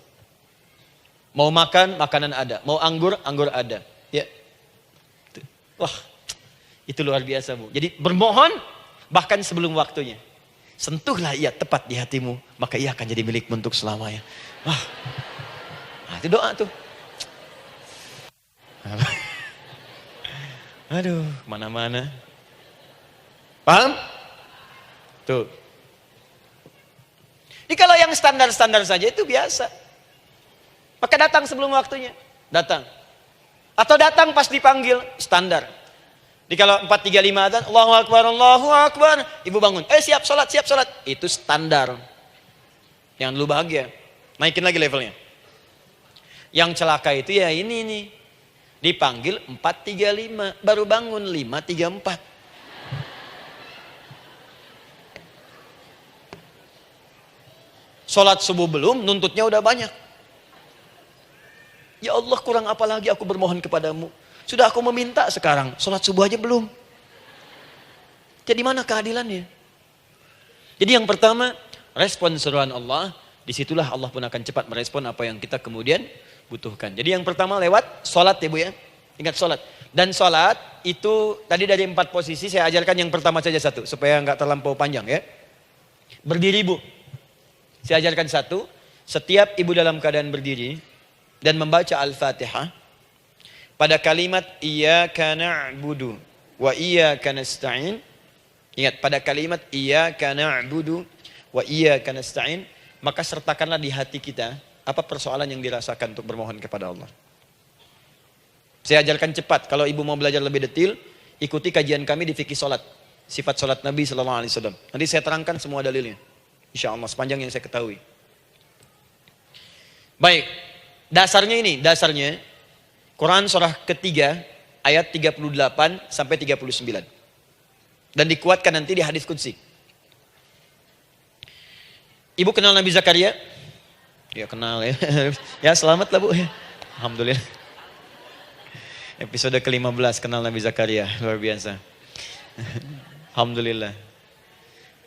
[SPEAKER 1] Mau makan, makanan ada. Mau anggur, anggur ada. Ya. Wah, itu luar biasa, Bu. Jadi bermohon bahkan sebelum waktunya. Sentuhlah ia tepat di hatimu, maka ia akan jadi milikmu untuk selamanya. Wah. Nah, itu doa tuh. Aduh, mana-mana. Paham? Tuh. Jadi kalau yang standar-standar saja itu biasa. Maka datang sebelum waktunya. Datang. Atau datang pas dipanggil. Standar. Jadi kalau 4.35 adzan, Allahu Akbar, Allahu Akbar. Ibu bangun. Siap sholat, siap sholat. Itu standar. Jangan dulu bahagia. Naikin lagi levelnya. Yang celaka itu ya ini nih. Dipanggil 4.35, baru bangun 5.34. Sholat subuh belum, nuntutnya udah banyak. Ya Allah, kurang apa lagi aku bermohon kepadamu. Sudah aku meminta sekarang, sholat subuh aja belum. Jadi mana keadilannya? Jadi yang pertama, respon seruan Allah, disitulah Allah pun akan cepat merespon apa yang kita kemudian butuhkan. Jadi yang pertama lewat sholat ya Bu ya. Ingat sholat. Dan sholat itu tadi dari 4 posisi saya ajarkan yang pertama saja satu. Supaya nggak terlampau panjang ya. Berdiri Bu. Saya ajarkan satu. Setiap ibu dalam keadaan berdiri dan membaca Al-Fatihah. Pada kalimat Iyyaka na'budu wa iyyaka nasta'in. Ingat pada kalimat Iyyaka na'budu wa iyyaka nasta'in. Maka sertakanlah di hati kita. Apa persoalan yang dirasakan untuk bermohon kepada Allah. Saya ajarkan cepat. Kalau ibu mau belajar lebih detail, ikuti kajian kami di fikih solat. Sifat solat Nabi SAW. Nanti saya terangkan semua dalilnya. Insya Allah sepanjang yang saya ketahui. Baik. Dasarnya ini. Dasarnya. Quran surah ketiga. Ayat 38 sampai 39. Dan dikuatkan nanti di hadis qudsi. Ibu kenal Nabi Zakaria? Ya kenal ya. Ya selamat lah Bu. Alhamdulillah. Episode ke-15 kenal Nabi Zakaria. Luar biasa. Alhamdulillah.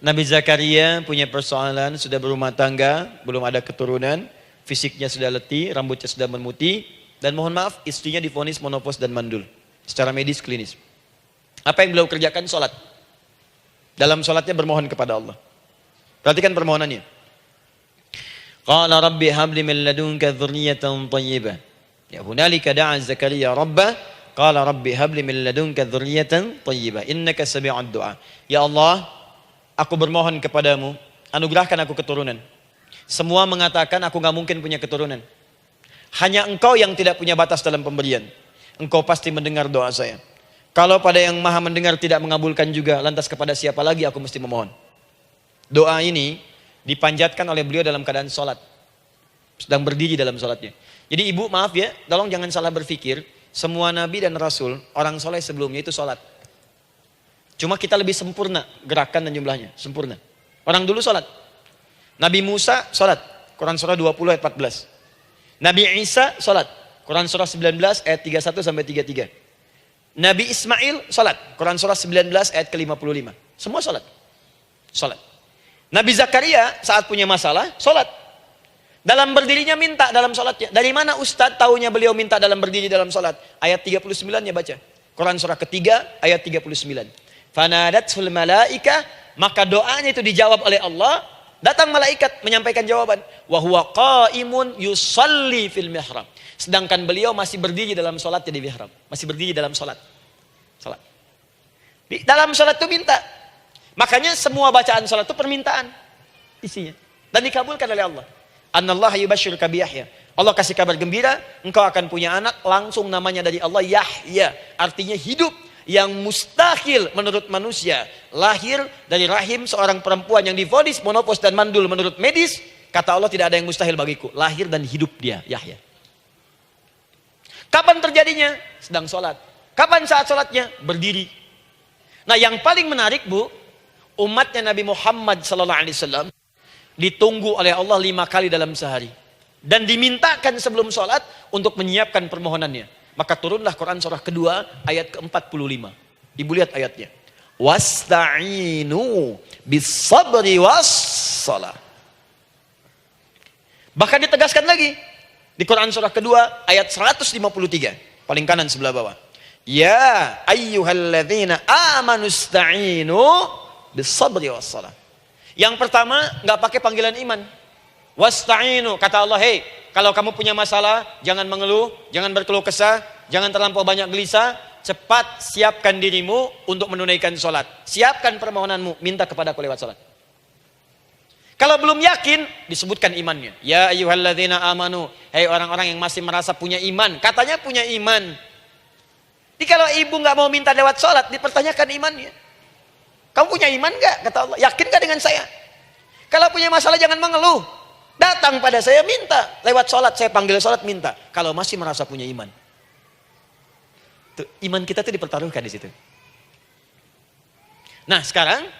[SPEAKER 1] Nabi Zakaria punya persoalan, sudah berumah tangga, belum ada keturunan, fisiknya sudah letih, rambutnya sudah memutih, dan mohon maaf istrinya divonis menopause dan mandul. Secara medis klinis. Apa yang beliau kerjakan? Sholat. Dalam sholatnya bermohon kepada Allah. Perhatikan permohonannya. Qala rabbi habli min ladunka dzurriyyatan thayyibah. Ya hunalika da'a Zakaria rabbah. Qala rabbi habli min ladunka dzurriyyatan thayyibah. Innaka sami'ud du'a. Ya Allah, aku bermohon kepadamu, anugerahkan aku keturunan. Semua mengatakan aku gak mungkin punya keturunan. Hanya engkau yang tidak punya batas dalam pemberian. Engkau pasti mendengar doa saya. Kalau pada yang maha mendengar tidak mengabulkan juga, lantas kepada siapa lagi aku mesti memohon? Doa ini dipanjatkan oleh beliau dalam keadaan sholat. Sedang berdiri dalam sholatnya. Jadi ibu maaf ya, tolong jangan salah berpikir. Semua nabi dan rasul, orang soleh sebelumnya itu sholat. Cuma kita lebih sempurna gerakan dan jumlahnya, sempurna. Orang dulu sholat. Nabi Musa sholat, Quran surah 20 ayat 14. Nabi Isa sholat, Quran surah 19 ayat 31 sampai 33. Nabi Ismail sholat, Quran surah 19 ayat ke-55. Semua sholat. Sholat. Nabi Zakaria saat punya masalah, sholat. Dalam berdirinya minta dalam sholatnya. Dari mana Ustadz tahunya beliau minta dalam berdiri dalam sholat? Ayat 39-nya baca. Quran surah ketiga ayat 39. Fanadatul malaika, maka doanya itu dijawab oleh Allah. Datang malaikat menyampaikan jawaban. Wa huwa qaimun yusalli fil mihrab. Sedangkan beliau masih berdiri dalam sholatnya di mihrab. Masih berdiri dalam sholat. Sholat. Di dalam sholat itu minta. Makanya semua bacaan sholat itu permintaan isinya. Dan dikabulkan oleh Allah. Annallaha yubashshiruka bi Yahya. Allah kasih kabar gembira, engkau akan punya anak, langsung namanya dari Allah Yahya. Artinya hidup. Yang mustahil menurut manusia. Lahir dari rahim seorang perempuan yang divonis menopause dan mandul menurut medis. Kata Allah tidak ada yang mustahil bagiku. Lahir dan hidup dia, Yahya. Kapan terjadinya? Sedang sholat. Kapan saat sholatnya? Berdiri. Nah yang paling menarik bu, umatnya Nabi Muhammad SAW ditunggu oleh Allah 5 kali dalam sehari. Dan dimintakan sebelum sholat untuk menyiapkan permohonannya. Maka turunlah Quran surah kedua ayat ke-45. Ibu lihat ayatnya. Wasta'inu bis-sabri was-salah. Bahkan ditegaskan lagi. Di Quran surah kedua ayat 153. Paling kanan sebelah bawah. Ya ayyuhalladzina amanu ista'inu bis-sabri was-salah. Yang pertama nggak pakai panggilan iman. Wasta'inu, kata Allah, hei, kalau kamu punya masalah, jangan mengeluh, jangan berkeluh kesah, jangan terlampau banyak gelisah, cepat siapkan dirimu untuk menunaikan sholat. Siapkan permohonanmu, minta kepada aku lewat sholat. Kalau belum yakin, disebutkan imannya. Ya ayyuhalladzina amanu, hei orang-orang yang masih merasa punya iman, katanya punya iman. Jadi kalau ibu nggak mau minta lewat sholat, dipertanyakan imannya. Kamu punya iman nggak? Kata Allah, yakin nggak dengan saya? Kalau punya masalah jangan mengeluh. Datang pada saya minta. Lewat sholat, saya panggil sholat minta. Kalau masih merasa punya iman. Tuh, iman kita tuh dipertaruhkan di situ. Nah sekarang,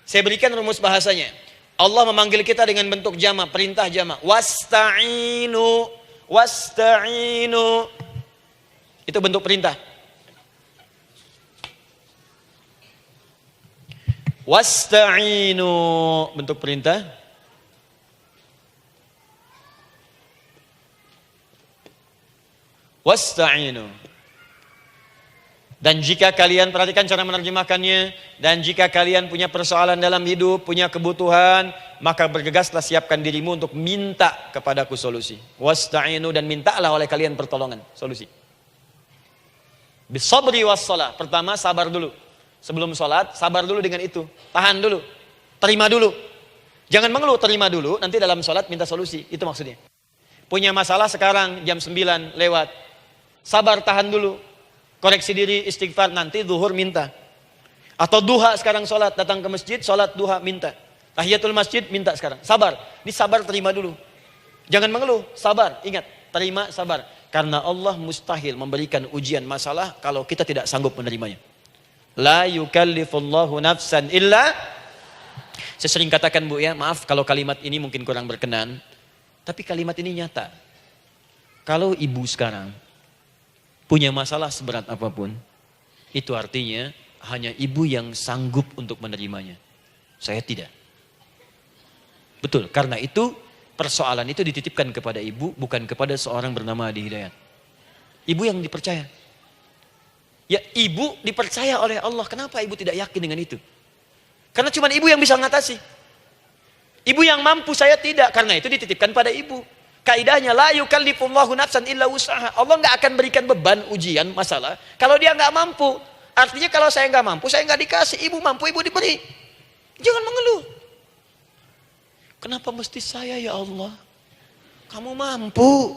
[SPEAKER 1] saya berikan rumus bahasanya. Allah memanggil kita dengan bentuk jama, perintah jama. Wasta'inu, wasta'inu. Itu bentuk perintah. Wasta'inu, bentuk perintah. Wasta'inu. Dan jika kalian, perhatikan cara menerjemahkannya, dan jika kalian punya persoalan dalam hidup, punya kebutuhan, maka bergegaslah siapkan dirimu untuk minta kepadaku solusi. Wasta'inu, dan mintalah oleh kalian pertolongan, solusi. Bisabri wassalah. Pertama sabar dulu. Sebelum sholat, sabar dulu dengan itu. Tahan dulu. Terima dulu. Jangan mengeluh, terima dulu. Nanti dalam sholat minta solusi. Itu maksudnya. Punya masalah sekarang jam 9 lewat. Sabar, tahan dulu. Koreksi diri, istighfar. Nanti zuhur minta. Atau duha sekarang sholat. Datang ke masjid, sholat duha minta. Tahiyatul masjid minta sekarang. Sabar. Ini sabar, terima dulu. Jangan mengeluh. Sabar. Ingat. Terima, sabar. Karena Allah mustahil memberikan ujian masalah kalau kita tidak sanggup menerimanya. La yukallifullahu nafsan illa. Saya sering katakan bu ya, maaf kalau kalimat ini mungkin kurang berkenan, tapi kalimat ini nyata. Kalau ibu sekarang punya masalah seberat apapun, itu artinya hanya ibu yang sanggup untuk menerimanya. Saya tidak. Betul, karena itu persoalan itu dititipkan kepada ibu, bukan kepada seorang bernama Adi Hidayat. Ibu yang dipercaya. Ya, ibu dipercaya oleh Allah. Kenapa ibu tidak yakin dengan itu? Karena cuma ibu yang bisa mengatasi. Ibu yang mampu, saya tidak. Karena itu dititipkan pada ibu. Kaidahnya, la yukallifullahu nafsan illa wus'aha. Allah nggak akan berikan beban, ujian, masalah kalau dia nggak mampu. Artinya kalau saya nggak mampu, saya nggak dikasih. Ibu mampu, ibu diberi. Jangan mengeluh. Kenapa mesti saya ya Allah? Kamu mampu.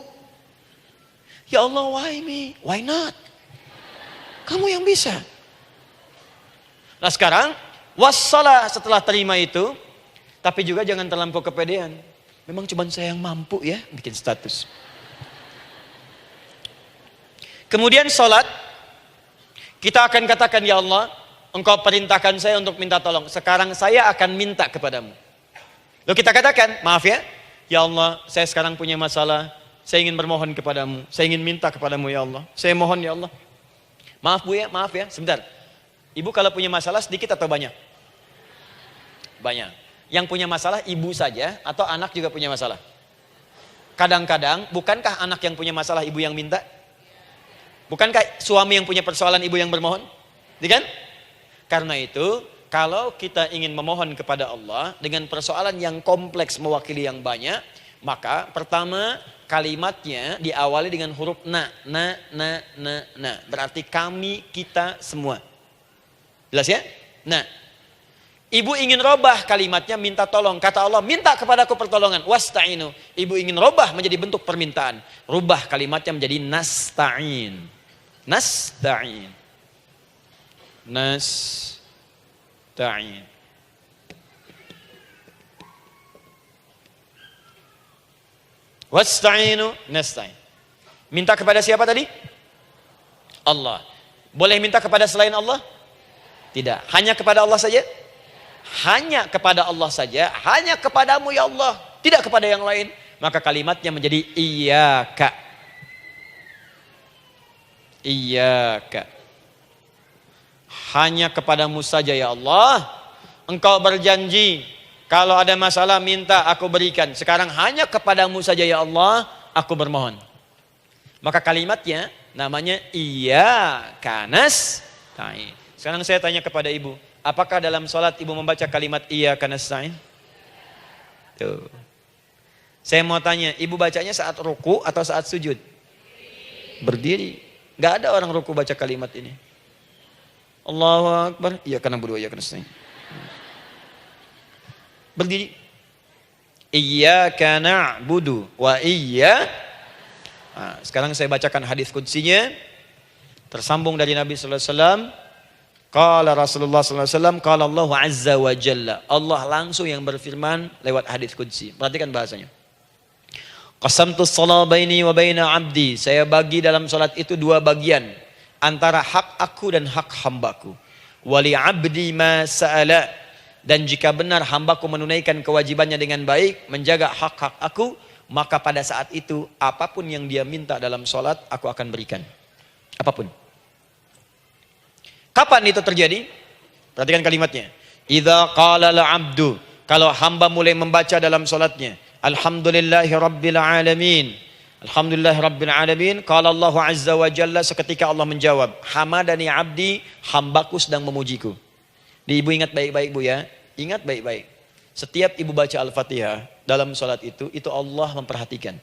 [SPEAKER 1] Ya Allah, why me? Why not? Kamu yang bisa. Nah sekarang, wassalah setelah terima itu, tapi juga jangan terlampau kepedean. Memang cuma saya yang mampu ya, bikin status. Kemudian sholat, kita akan katakan, ya Allah, Engkau perintahkan saya untuk minta tolong. Sekarang saya akan minta kepadamu. Lalu kita katakan, maaf ya Allah, saya sekarang punya masalah. Saya ingin bermohon kepadamu. Saya ingin minta kepadamu ya Allah. Saya mohon ya Allah. Maaf Bu ya, maaf ya. Sebentar. Ibu kalau punya masalah sedikit atau banyak? Banyak. Yang punya masalah ibu saja atau anak juga punya masalah? Kadang-kadang, bukankah anak yang punya masalah ibu yang minta? Bukankah suami yang punya persoalan ibu yang bermohon? Kan? Karena itu, kalau kita ingin memohon kepada Allah dengan persoalan yang kompleks mewakili yang banyak, maka pertama kalimatnya diawali dengan huruf na. Berarti kami, kita, semua. Jelas ya? Nah, ibu ingin robah kalimatnya minta tolong. Kata Allah, minta kepadaku pertolongan. Wasta'inu. Ibu ingin robah menjadi bentuk permintaan. Rubah kalimatnya menjadi nasta'in. Nasta'in. Nasta'in. Wasta'inu nasta'in. Minta kepada siapa tadi? Allah. Boleh minta kepada selain Allah? Tidak. Hanya kepada Allah saja? Hanya kepada Allah saja. Hanya kepadamu ya Allah. Tidak kepada yang lain. Maka kalimatnya menjadi iyyaka. Iyyaka. Hanya kepadamu saja ya Allah. Engkau berjanji, kalau ada masalah minta aku berikan. Sekarang hanya kepadamu saja ya Allah, aku bermohon. Maka kalimatnya namanya iyyaka nasta'in. Sekarang saya tanya kepada ibu, apakah dalam sholat ibu membaca kalimat iyyaka nasta'in? Tuh. Saya mau tanya, ibu bacanya saat ruku atau saat sujud? Berdiri. Gak ada orang ruku baca kalimat ini. Allahu Akbar. Iyyaka na'budu wa iyyaka nasta'in. Berdiri. Iyyaka na'budu wa sekarang saya bacakan hadis qudsinya. Tersambung dari Nabi sallallahu alaihi wasallam. Qala Rasulullah sallallahu alaihi wasallam, qala Allah azza wa jalla. Allah langsung yang berfirman lewat hadis qudsi. Perhatikan bahasanya. Qasamtus shalah baini wa baina 'abdi. Saya bagi dalam salat itu dua bagian, antara hak aku dan hak hambaku. Wali 'abdi ma sa'ala. Dan jika benar hambaku menunaikan kewajibannya dengan baik, menjaga hak-hak aku, maka pada saat itu apapun yang dia minta dalam sholat, aku akan berikan. Apapun. Kapan itu terjadi? Perhatikan kalimatnya. Idza qala al-'abdu. Kalau hamba mulai membaca dalam sholatnya, Alhamdulillahi Rabbil Alamin. Alhamdulillahi Rabbil Alamin. Qala Allah Azza wa Jalla, seketika Allah menjawab, Hamadani abdi, hambaku sedang memujiku. Ibu ingat baik-baik Bu ya. Ingat baik-baik. Setiap ibu baca Al-Fatihah dalam sholat itu Allah memperhatikan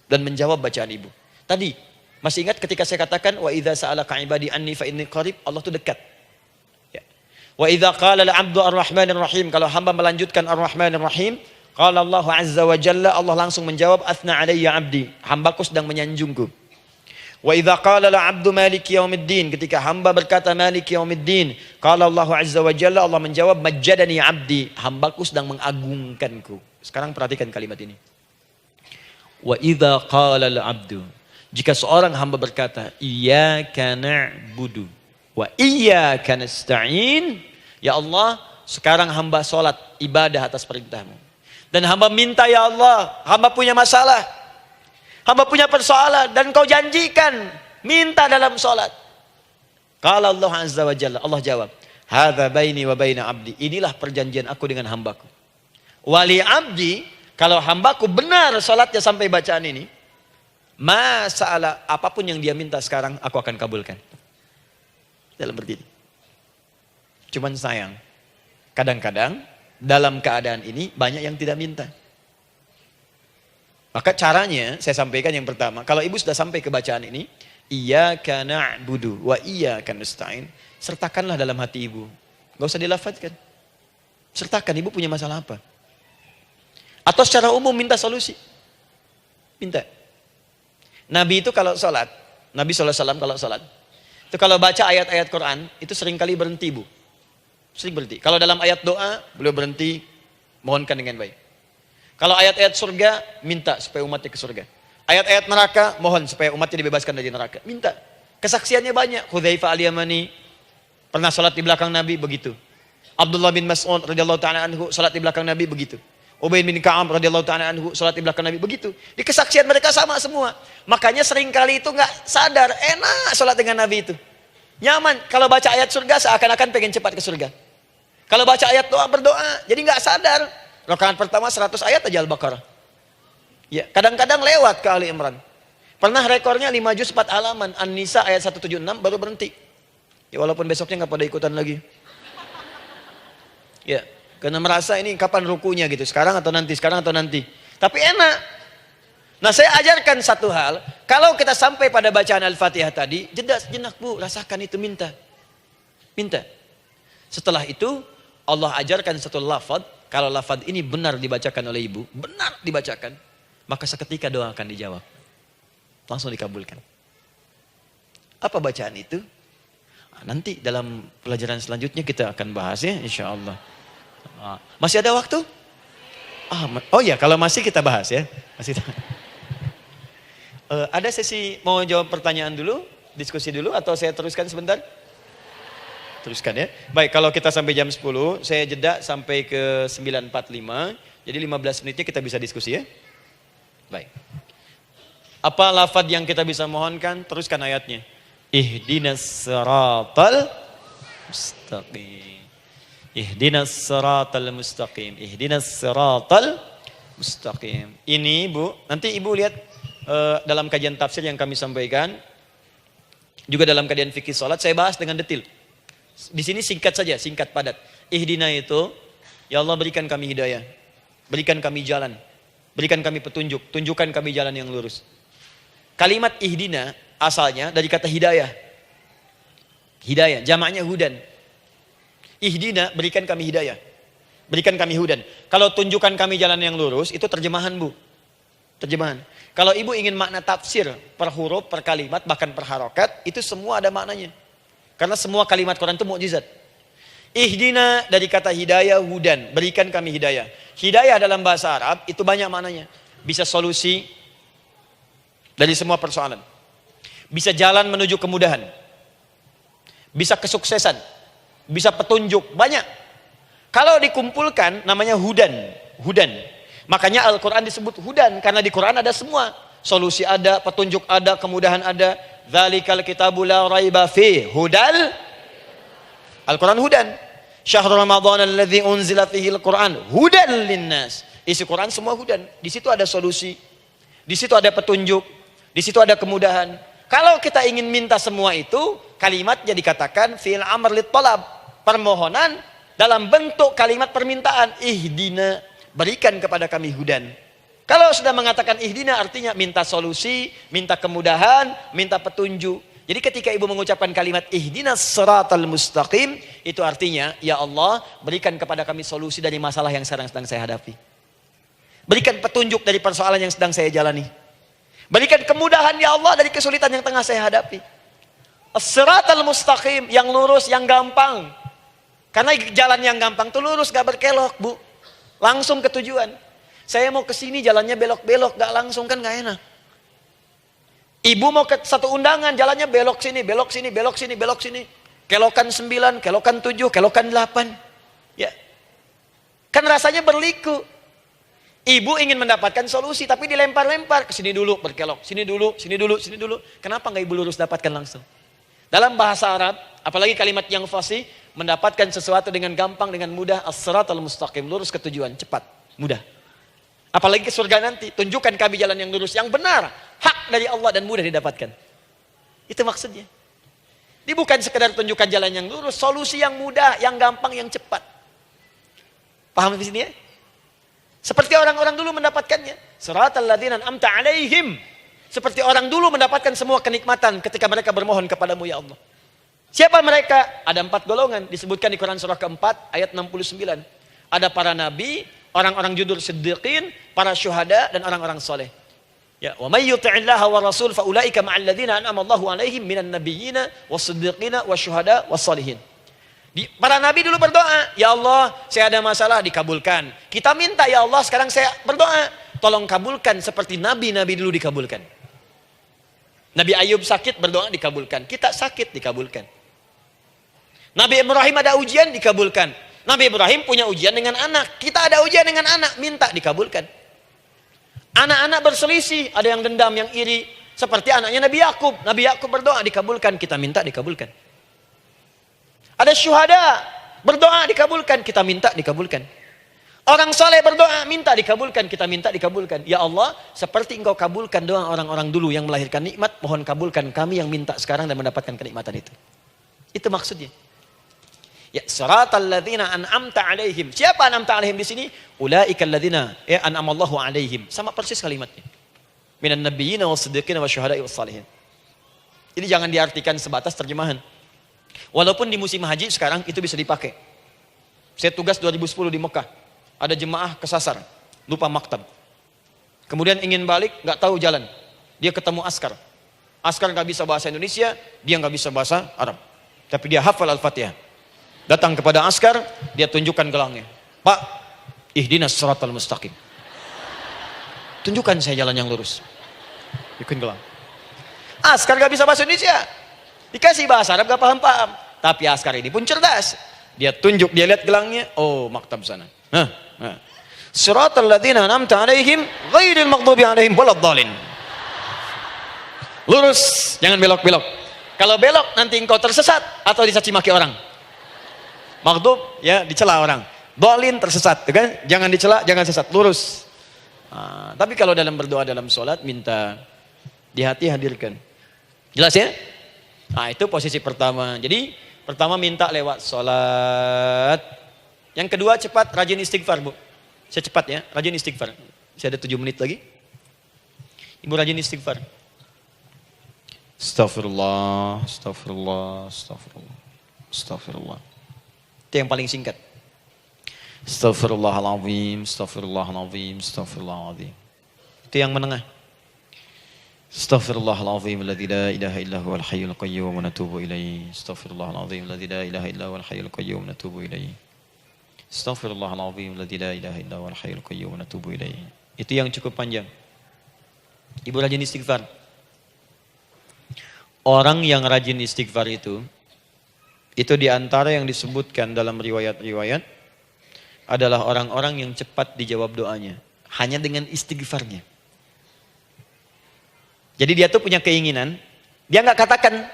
[SPEAKER 1] dan menjawab bacaan ibu. Tadi masih ingat ketika saya katakan wa idza sa'alaka ibadi anni fa inni qarib, Allah itu dekat. Ya. Wa idza qala al-'abdu ar-rahmanir rahim, kalau hamba melanjutkan ar-rahmanir rahim, qala Allah azza wa jalla, Allah langsung menjawab athna alayya 'abdi, hambaku sedang menyanjungku. Wa idza qala al-'abdu maliki yaumiddin, ketika hamba berkata maliki yaumiddin, qala Allah azza wa jalla, Allah menjawab majjadani 'abdi, hambaku sedang mengagungkanku. Sekarang perhatikan kalimat ini. Wa idza qala al-'abdu, jika seorang hamba berkata iyyaka na'budu wa iyyaka nasta'in, ya Allah, sekarang hamba salat ibadah atas perintahmu. Dan hamba minta ya Allah, hamba punya masalah, hamba punya persoalan dan kau janjikan minta dalam sholat. Qala Allah azza wa jalla, Allah jawab, hadza baini wa baina abdi. Inilah perjanjian aku dengan hambaku. Wali abdi, kalau hambaku benar salatnya sampai bacaan ini, masalah apapun yang dia minta sekarang aku akan kabulkan. Dalam berdiri. Cuman sayang, kadang-kadang dalam keadaan ini banyak yang tidak minta. Maka caranya saya sampaikan yang pertama, kalau ibu sudah sampai ke bacaan ini, iyyaka na'budu wa iyyaka nasta'in, sertakanlah dalam hati ibu. Gak usah dilafadzkan. Sertakan, ibu punya masalah apa? Atau secara umum minta solusi. Minta. Nabi itu kalau sholat, Nabi SAW kalau sholat, itu kalau baca ayat-ayat Quran, itu seringkali berhenti, Bu. Sering berhenti. Kalau dalam ayat doa, beliau berhenti, mohonkan dengan baik. Kalau ayat-ayat surga, minta supaya umatnya ke surga. Ayat-ayat neraka, mohon supaya umatnya dibebaskan dari neraka. Minta. Kesaksiannya banyak. Hudzaifah al-Yamani pernah sholat di belakang Nabi, begitu. Abdullah bin Mas'ud radhiyallahu ta'ala anhu sholat di belakang Nabi, begitu. Ubay bin Ka'ab radhiyallahu ta'ala anhu sholat di belakang Nabi, begitu. Di kesaksian mereka sama semua. Makanya seringkali itu nggak sadar, enak sholat dengan Nabi itu. Nyaman. Kalau baca ayat surga, seakan-akan pengen cepat ke surga. Kalau baca ayat doa, berdoa. Jadi nggak sadar. Rakaat pertama 100 ayat aja Al-Baqarah. Ya, kadang-kadang lewat ke Ali Imran. Pernah rekornya 5 juz 4 halaman. An-Nisa ayat 176 baru berhenti. Ya, walaupun besoknya nggak pada ikutan lagi. Ya, karena merasa ini kapan rukunya gitu. Sekarang atau nanti, sekarang atau nanti. Tapi enak. Nah, saya ajarkan satu hal. Kalau kita sampai pada bacaan Al-Fatihah tadi, jeda sejenak, Bu, rasakan itu, minta. Minta. Setelah itu, Allah ajarkan satu lafaz. Kalau lafaz ini benar dibacakan oleh ibu, benar dibacakan, maka seketika doa akan dijawab. Langsung dikabulkan. Apa bacaan itu? Nanti dalam pelajaran selanjutnya kita akan bahas ya, insya Allah. Masih ada waktu? Oh ya, kalau masih kita bahas ya. Masih. Ada sesi mau jawab pertanyaan dulu, diskusi dulu, atau saya teruskan sebentar? Teruskan ya. Baik, kalau kita sampai jam 10, saya jeda sampai ke 9.45. Jadi 15 menitnya kita bisa diskusi ya. Baik. Apa lafaz yang kita bisa mohonkan? Teruskan ayatnya. Ihdinas siratal mustaqim. Ihdinas siratal mustaqim. Ihdinas siratal mustaqim. Ini Bu, nanti Ibu lihat dalam kajian tafsir yang kami sampaikan. Juga dalam kajian fikih salat saya bahas dengan detail. Di sini singkat saja, singkat padat. Ihdina itu, ya Allah berikan kami hidayah. Berikan kami jalan. Berikan kami petunjuk. Tunjukkan kami jalan yang lurus. Kalimat ihdina asalnya dari kata hidayah. Hidayah, jamaknya hudan. Ihdina, berikan kami hidayah. Berikan kami hudan. Kalau tunjukkan kami jalan yang lurus, itu terjemahan, Bu. Terjemahan. Kalau ibu ingin makna tafsir per huruf, per kalimat, bahkan per harokat, itu semua ada maknanya. Karena semua kalimat Quran itu mukjizat. Ihdina dari kata hidayah, hudan. Berikan kami hidayah. Hidayah dalam bahasa Arab itu banyak maknanya. Bisa solusi dari semua persoalan. Bisa jalan menuju kemudahan. Bisa kesuksesan. Bisa petunjuk. Banyak. Kalau dikumpulkan namanya hudan. Hudan. Makanya Al-Quran disebut hudan. Karena di Quran ada semua. Solusi ada, petunjuk ada, kemudahan ada. Dzalikal kitabu la raiba fi hudal. Al-Quran hudan. Syahrul Ramadan alladzi unzila fihi al-Quran hudan linnas. Isi Quran semua hudan. Di situ ada solusi. Di situ ada petunjuk. Di situ ada kemudahan. Kalau kita ingin minta semua itu, kalimatnya dikatakan fi'il amr lit talab. Permohonan dalam bentuk kalimat permintaan. Ihdina, berikan kepada kami hudan. Kalau sudah mengatakan ihdina artinya minta solusi, minta kemudahan, minta petunjuk. Jadi ketika ibu mengucapkan kalimat ihdinas siratal mustaqim, itu artinya ya Allah berikan kepada kami solusi dari masalah yang sedang saya hadapi. Berikan petunjuk dari persoalan yang sedang saya jalani. Berikan kemudahan ya Allah dari kesulitan yang tengah saya hadapi. As-siratal mustaqim, yang lurus, yang gampang. Karena jalan yang gampang itu lurus, gak berkelok, Bu. Langsung ke tujuan. Saya mau ke sini jalannya belok-belok, gak langsung kan gak enak. Ibu mau ke satu undangan, jalannya belok sini, belok sini, belok sini, belok sini. Kelokan 9, kelokan 7, kelokan 8. Ya. Kan rasanya berliku. Ibu ingin mendapatkan solusi, tapi dilempar-lempar. Ke sini dulu berkelok, sini dulu, sini dulu, sini dulu. Kenapa gak ibu lurus dapatkan langsung? Dalam bahasa Arab, apalagi kalimat yang fasih, mendapatkan sesuatu dengan gampang, dengan mudah, as-siratal mustaqim, lurus ke tujuan, cepat, mudah. Apalagi ke surga nanti, tunjukkan kami jalan yang lurus, yang benar, hak dari Allah dan mudah didapatkan. Itu maksudnya. Ini bukan sekedar tunjukkan jalan yang lurus, solusi yang mudah, yang gampang, yang cepat. Paham di sini ya? Seperti orang-orang dulu mendapatkannya. Siratal ladzina an'amta 'alaihim. Seperti orang dulu mendapatkan semua kenikmatan ketika mereka bermohon kepadamu ya Allah. Siapa mereka? Ada 4 golongan disebutkan di Quran surah keempat ayat 69. Ada para nabi, orang-orang jujur siddiqin, para syuhada dan orang-orang soleh. Ya, wa may yuti'illaha wa rasul fa ulaika ma'al ladzina an'ama Allahu 'alaihim minan nabiyyina was-siddiqina wasyuhada was-shalihin. Para nabi dulu berdoa, ya Allah, saya ada masalah, dikabulkan. Kita minta ya Allah, sekarang saya berdoa, tolong kabulkan seperti nabi-nabi dulu dikabulkan. Nabi Ayub sakit, berdoa dikabulkan. Kita sakit, dikabulkan. Nabi Ibrahim ada ujian, dikabulkan. Nabi Ibrahim punya ujian dengan anak. Kita ada ujian dengan anak, minta dikabulkan. Anak-anak berselisih, ada yang dendam, yang iri. Seperti anaknya Nabi Yakub. Nabi Yakub berdoa, dikabulkan. Kita minta, dikabulkan. Ada syuhada, berdoa, dikabulkan. Kita minta, dikabulkan. Orang soleh berdoa, minta dikabulkan. Kita minta, dikabulkan. Ya Allah, seperti engkau kabulkan doa orang-orang dulu yang melahirkan nikmat, mohon kabulkan kami yang minta sekarang dan mendapatkan kenikmatan itu. Itu maksudnya. Ya, siratal ladzina an'amta 'alaihim. Siapa an'amta 'alaihim di sini? Ulaikal ladzina an'amallahu 'alaihim. Sama persis kalimatnya. Minan nabiyyina was-siddiqina wasyuhada'i was-shalihin. Ini jangan diartikan sebatas terjemahan. Walaupun di musim haji sekarang itu bisa dipakai. Saya tugas 2010 di Mekah. Ada jemaah kesasar, lupa maktab. Kemudian ingin balik, nggak tahu jalan. Dia ketemu askar. Askar nggak bisa bahasa Indonesia, dia nggak bisa bahasa Arab. Tapi dia hafal Al-Fatihah. Datang kepada askar, dia tunjukkan gelangnya. Pak, ihdinas siratal mustaqim. Tunjukkan saya jalan yang lurus. Tunjukkan gelang. Askar nggak bisa bahasa Indonesia. Dikasih bahasa Arab gak paham-paham. Tapi askar ini pun cerdas. Dia tunjuk, dia lihat gelangnya. Oh, maktab sana. Siratal ladzina an'amta 'alaihim ghairil maghdubi 'alaihim waladdallin. Lurus, jangan belok-belok. Kalau belok nanti engkau tersesat atau dicaci maki orang. Maghdub ya dicela orang. Dhalin tersesat, kan? Jangan dicela, jangan sesat, lurus. Tapi kalau dalam berdoa dalam sholat minta di hati hadirkan. Jelas ya? Nah, itu posisi pertama. Jadi pertama minta lewat sholat. Yang kedua cepat rajin istighfar, Bu. Saya cepat ya, rajin istighfar. Saya ada 7 menit lagi. Ibu rajin istighfar. Astaghfirullah, astaghfirullah, astaghfirullah, astaghfirullah. Itu yang paling singkat. Astaghfirullahaladzim, astaghfirullahaladzim, astaghfirullahaladzim. Itu yang menengah. Astaghfirullahaladzim, alladzi la ilaha illa huwal hayyul qayyum wa natubu ilaihi. Astaghfirullahaladzim, alladzi la ilaha illa huwal hayyul qayyum wa natubu ilaihi. Astaghfirullahaladzim, alladzi la ilaha illa huwal hayyul qayyum wa natubu ilaihi. Itu yang cukup panjang. Ibu rajin istighfar. Orang yang rajin istighfar itu diantara yang disebutkan dalam riwayat-riwayat adalah orang-orang yang cepat dijawab doanya. Hanya dengan istighfarnya. Jadi dia tuh punya keinginan, dia nggak katakan.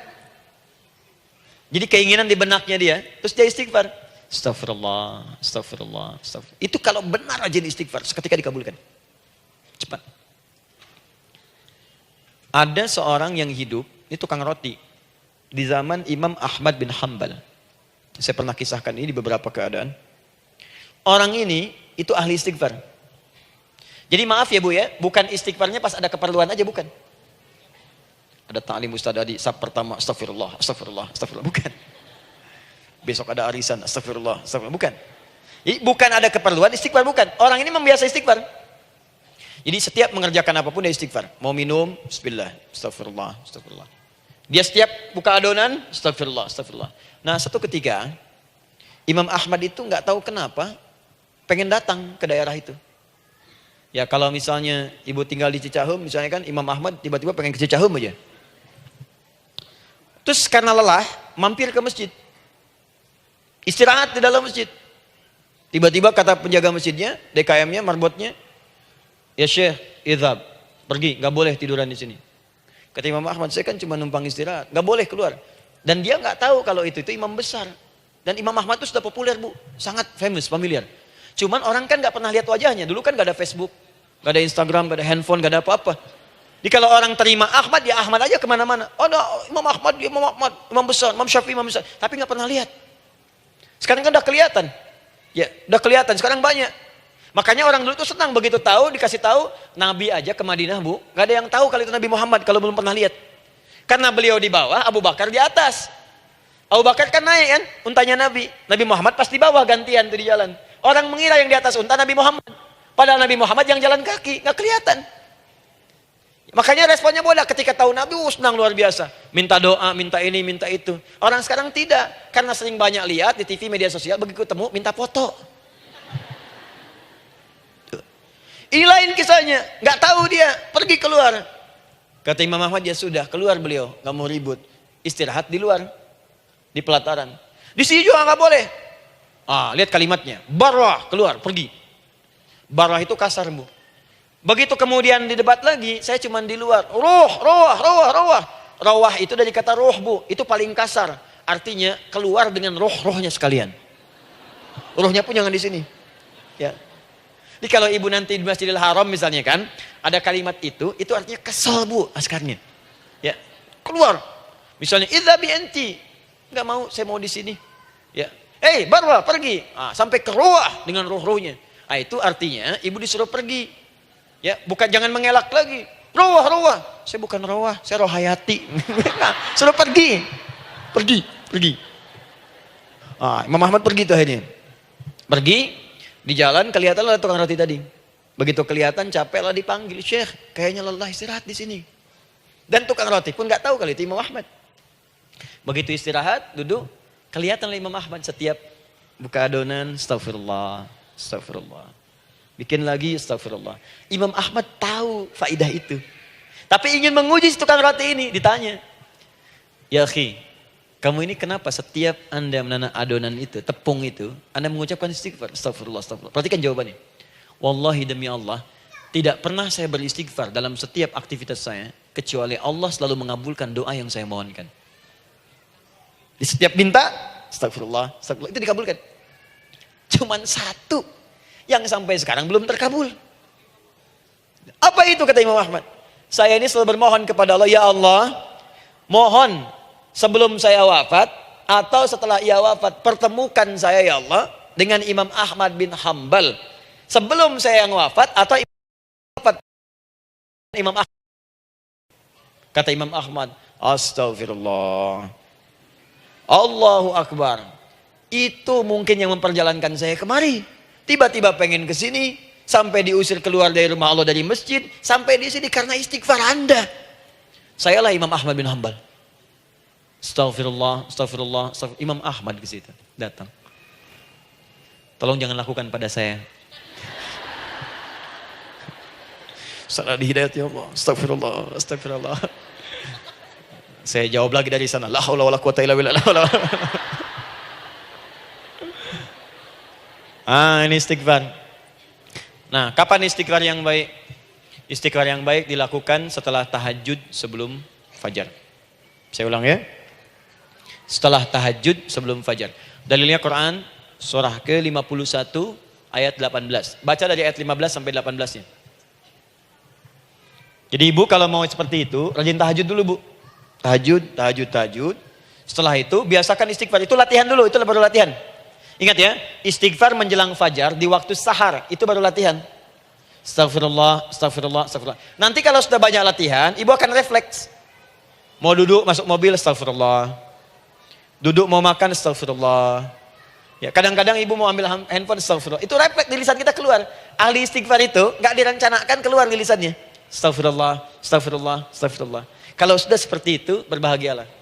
[SPEAKER 1] Jadi keinginan di benaknya dia, terus dia istighfar. Astagfirullah, astagfirullah, astagfirullah. Itu kalau benar rajin istighfar, seketika dikabulkan. Cepat. Ada seorang yang hidup, ini tukang roti. Di zaman Imam Ahmad bin Hanbal. Saya pernah kisahkan ini di beberapa keadaan. Orang ini itu ahli istighfar. Jadi maaf ya Bu ya, bukan istighfarnya pas ada keperluan aja, bukan. Ada ta'lim ustaz tadi, sab pertama astagfirullah, astagfirullah, astagfirullah, bukan. Besok ada arisan, astagfirullah, astagfirullah, bukan. Jadi bukan ada keperluan istighfar, bukan. Orang ini membiasa istighfar. Jadi setiap mengerjakan apapun dia istighfar. Mau minum, bismillah, astagfirullah, astagfirullah. Dia setiap buka adonan, astagfirullah, astagfirullah. Nah, satu ketika Imam Ahmad itu nggak tahu kenapa pengen datang ke daerah itu. Ya kalau misalnya ibu tinggal di Cicahem, misalnya kan Imam Ahmad tiba-tiba pengen ke Cicahem aja. Terus karena lelah, mampir ke masjid. Istirahat di dalam masjid. Tiba-tiba kata penjaga masjidnya, DKM-nya, marbotnya, ya Syekh, idhab, pergi, nggak boleh tiduran di sini. Kata Imam Ahmad, saya kan cuma numpang istirahat, nggak boleh keluar. Dan dia nggak tahu kalau itu imam besar. Dan Imam Ahmad itu sudah populer Bu, sangat famous, familiar. Cuman orang kan nggak pernah lihat wajahnya. Dulu kan nggak ada Facebook, nggak ada Instagram, nggak ada handphone, nggak ada apa-apa. Jadi kalau orang terima Ahmad, ya Ahmad aja kemana-mana. Oh, no, Imam Ahmad, dia Imam Ahmad, Imam besar, Imam Syafi'i, Imam besar. Tapi nggak pernah lihat. Sekarang kan udah kelihatan. Ya, udah kelihatan. Sekarang banyak. Makanya orang dulu tuh senang begitu tahu, dikasih tahu Nabi aja ke Madinah Bu, nggak ada yang tahu kalau itu Nabi Muhammad kalau belum pernah lihat. Karena beliau di bawah, Abu Bakar di atas. Abu Bakar kan naik kan, untanya Nabi. Nabi Muhammad pasti di bawah gantian tuh di jalan. Orang mengira yang di atas unta Nabi Muhammad. Padahal Nabi Muhammad yang jalan kaki, nggak kelihatan. Makanya responnya bola ketika tahu Nabi, senang luar biasa. Minta doa, minta ini, minta itu. Orang sekarang tidak. Karena sering banyak lihat di TV, media sosial, begitu ketemu, minta foto. Ini lain kisahnya. Nggak tahu dia, pergi keluar. Kata Imam Ahmad, ya sudah, keluar beliau. Nggak mau ribut. Istirahat di luar. Di pelataran. Di sini juga nggak boleh. Lihat kalimatnya. Barwah, keluar, pergi. Barwah itu kasar Bu. Begitu kemudian di debat lagi, saya cuma di luar. Rawah itu dari kata roh Bu, itu paling kasar. Artinya keluar dengan roh-rohnya sekalian. Rohnya pun jangan di sini. Ya. Jadi kalau ibu nanti di Masjidil Haram misalnya kan, ada kalimat itu artinya kesal Bu askarnya. Ya, keluar. Misalnya idza bi anti, enggak mau, saya mau di sini. Ya. Barwa, pergi. Sampai ke rawah dengan roh-rohnya. Itu artinya ibu disuruh pergi. Ya, bukan jangan mengelak lagi. Rawah. Saya bukan rawah, saya rohayati. Suruh pergi. Pergi. Imam Ahmad pergi tuh akhirnya. Pergi, di jalan kelihatan ada tukang roti tadi. Begitu kelihatan capek lah dipanggil, Syekh, kayaknya lelah istirahat di sini. Dan tukang roti pun nggak tahu kali itu Imam Ahmad. Begitu istirahat, duduk, kelihatan Imam Ahmad setiap buka adonan, astagfirullah. Bikin lagi, astagfirullah. Imam Ahmad tahu faidah itu. Tapi ingin menguji tukang roti ini, ditanya. Ya akhi, kamu ini kenapa setiap Anda menanam adonan itu, tepung itu, Anda mengucapkan istighfar, astagfirullah. Perhatikan jawabannya. Wallahi demi Allah, tidak pernah saya beristighfar dalam setiap aktivitas saya, kecuali Allah selalu mengabulkan doa yang saya mohonkan. Di setiap minta, astagfirullah, itu dikabulkan. Cuman satu yang sampai sekarang belum terkabul. Apa itu kata Imam Ahmad? Saya ini selalu bermohon kepada Allah, ya Allah, mohon sebelum saya wafat atau setelah ia wafat, pertemukan saya ya Allah dengan Imam Ahmad bin Hambal. Sebelum saya yang wafat atau Imam Ahmad. Kata Imam Ahmad, astagfirullah. Allahu Akbar. Itu mungkin yang memperjalankan saya kemari. Tiba-tiba pengen ke sini, sampai diusir keluar dari rumah Allah dari masjid, sampai di sini karena istighfar Anda. Sayalah Imam Ahmad bin Hambal. Astagfirullah. Imam Ahmad ke situ datang. Tolong jangan lakukan pada saya. Salah di hidayat ya Allah. Astagfirullah. Saya jawab lagi dari sana. La haula wala quwata illa billah. Ini istighfar. Nah, kapan istighfar yang baik? Istighfar yang baik dilakukan setelah tahajud sebelum fajar. Saya ulang ya. Setelah tahajud sebelum fajar. Dalilnya Quran surah ke-51 ayat 18. Baca dari ayat 15 sampai 18-nya. Jadi ibu kalau mau seperti itu, rajin tahajud dulu Bu. Tahajud. Setelah itu biasakan istighfar. Itu latihan dulu, itu baru latihan. Ingat ya, istighfar menjelang fajar di waktu sahar, itu baru latihan. Astagfirullah. Nanti kalau sudah banyak latihan, ibu akan refleks. Mau duduk masuk mobil, astagfirullah. Duduk mau makan, astagfirullah. Ya, kadang-kadang ibu mau ambil handphone, astagfirullah. Itu refleks di lisan kita keluar. Ahli istighfar itu gak direncanakan keluar di lisannya. Astagfirullah. Kalau sudah seperti itu, berbahagialah.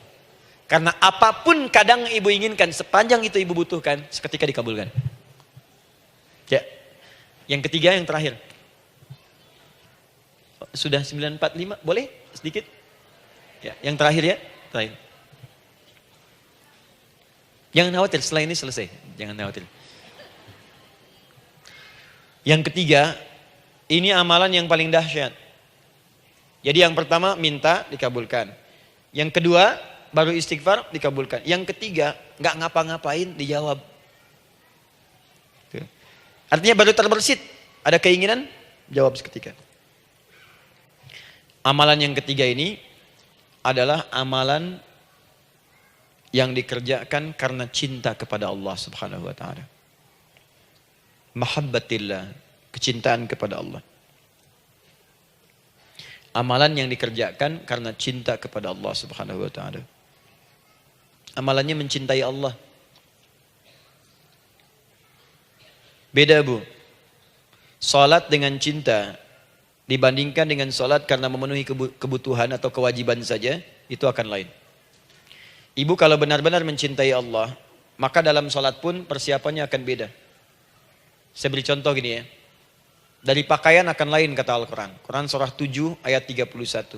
[SPEAKER 1] Karena apapun kadang ibu inginkan, sepanjang itu ibu butuhkan, seketika dikabulkan. Ya. Yang ketiga, yang terakhir. Sudah 9:45, boleh sedikit? Ya, yang terakhir ya, terakhir. Jangan khawatir, setelah ini selesai. Jangan khawatir. Yang ketiga, ini amalan yang paling dahsyat. Jadi yang pertama minta dikabulkan. Yang kedua baru istighfar, dikabulkan. Yang ketiga, nggak ngapa-ngapain, dijawab. Artinya baru terbersit, ada keinginan, jawab seketika. Amalan yang ketiga ini adalah amalan yang dikerjakan karena cinta kepada Allah Subhanahu wa taala. Mahabbatillah, kecintaan kepada Allah. Amalan yang dikerjakan karena cinta kepada Allah Subhanahu wa taala. Amalannya mencintai Allah. Beda, Bu. Salat dengan cinta dibandingkan dengan salat karena memenuhi kebutuhan atau kewajiban saja, itu akan lain. Ibu kalau benar-benar mencintai Allah, maka dalam salat pun persiapannya akan beda. Saya beri contoh gini ya. Dari pakaian akan lain kata Al-Quran. Quran surah 7 ayat 31.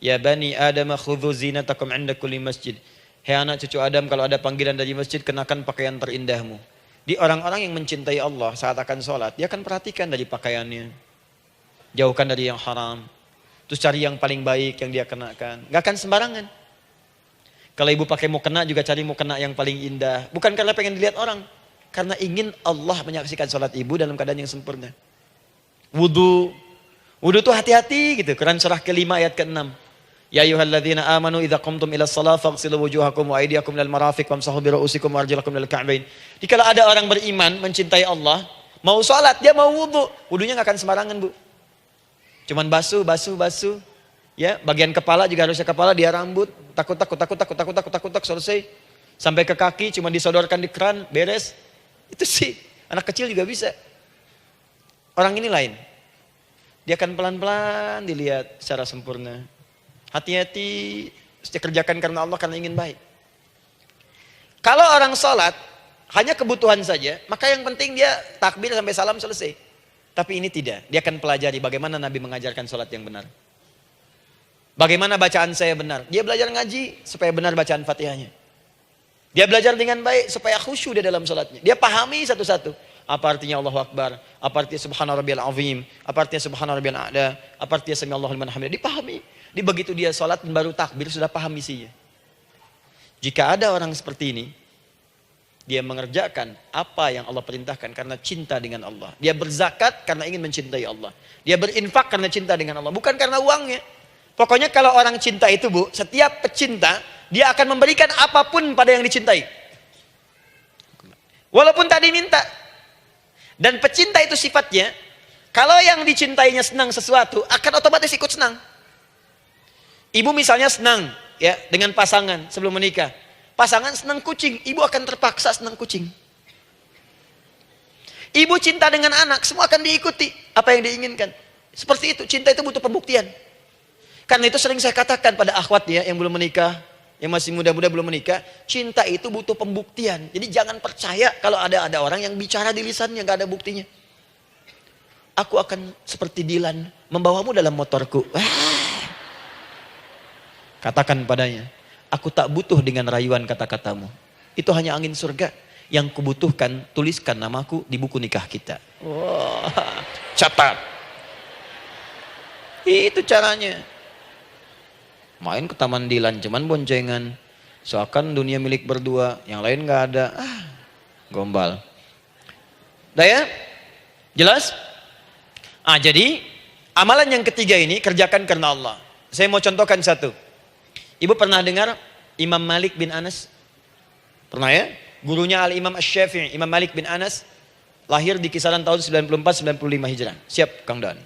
[SPEAKER 1] Ya bani Adam khudhu zinatakum inda kulli masjid. Hei anak cucu Adam, kalau ada panggilan dari masjid, kenakan pakaian terindahmu. Di orang-orang yang mencintai Allah saat akan sholat, dia akan perhatikan dari pakaiannya. Jauhkan dari yang haram. Terus cari yang paling baik yang dia kenakan. Gak akan sembarangan. Kalau ibu pakai mukena juga cari mukena yang paling indah. Bukan karena pengen dilihat orang. Karena ingin Allah menyaksikan sholat ibu dalam keadaan yang sempurna. Wudu. Wudu itu hati-hati gitu. Quran surah ke-5 ayat ke-6. Ya ayyuhalladzina amanu idza qumtum ila shalah faghsilu wujuhakum wa aydiyakum ilal marafiq wamsahu bi ru'usikum wa arjulakum ilal ka'bain. Jika ada orang beriman mencintai Allah, mau salat, dia mau wudu, wudunya enggak akan sembarangan, Bu. Cuman basuh. Ya, bagian kepala juga harusnya kepala, dia rambut, takut selesai. Sampai ke kaki cuma disodorkan di keran, beres. Itu sih, anak kecil juga bisa. Orang ini lain. Dia akan pelan-pelan dilihat secara sempurna. Hati-hati, kerjakan karena Allah, karena ingin baik. Kalau orang sholat, hanya kebutuhan saja, maka yang penting dia takbir sampai salam selesai. Tapi ini tidak, dia akan pelajari bagaimana Nabi mengajarkan sholat yang benar. Bagaimana bacaan saya benar. Dia belajar ngaji supaya benar bacaan Fatihahnya. Dia belajar dengan baik supaya khusyuk di dalam sholatnya. Dia pahami satu-satu. Apa artinya Allahu Akbar? Apa artinya Subhana Rabbiyal Azim? Apa artinya Subhana Rabbiyal A'la? Apa artinya Sami Allahu liman hamidah? Dipahami. Di begitu dia sholat baru takbir sudah paham isinya. Jika ada orang seperti ini, dia mengerjakan apa yang Allah perintahkan karena cinta dengan Allah. Dia berzakat karena ingin mencintai Allah. Dia berinfak karena cinta dengan Allah, bukan karena uangnya. Pokoknya kalau orang cinta itu, Bu, setiap pecinta dia akan memberikan apapun pada yang dicintai. Walaupun tak diminta. Dan pecinta itu sifatnya, kalau yang dicintainya senang sesuatu, akan otomatis ikut senang. Ibu misalnya senang ya dengan pasangan sebelum menikah. Pasangan senang kucing, ibu akan terpaksa senang kucing. Ibu cinta dengan anak, semua akan diikuti apa yang diinginkan. Seperti itu, cinta itu butuh pembuktian. Karena itu sering saya katakan pada akhwat ya yang belum menikah, yang masih muda-muda belum menikah, cinta itu butuh pembuktian. Jadi jangan percaya kalau ada orang yang bicara di lisannya nggak ada buktinya. Aku akan seperti Dilan membawamu dalam motorku. Katakan padanya, aku tak butuh dengan rayuan kata-katamu. Itu hanya angin surga. Yang kubutuhkan, tuliskan namaku di buku nikah kita. Wah, catat. Itu caranya. Main ke Taman Dilan, cuman boncengan. Seakan dunia milik berdua, yang lain gak ada. Gombal. Udah ya? Jelas? Jadi amalan yang ketiga ini kerjakan karena Allah. Saya mau contohkan satu. Ibu pernah dengar Imam Malik bin Anas? Pernah ya? Gurunya Al-Imam Asy-Syafi'i, Imam Malik bin Anas, lahir di kisaran tahun 94-95 Hijrah. Siap, Kang Dan.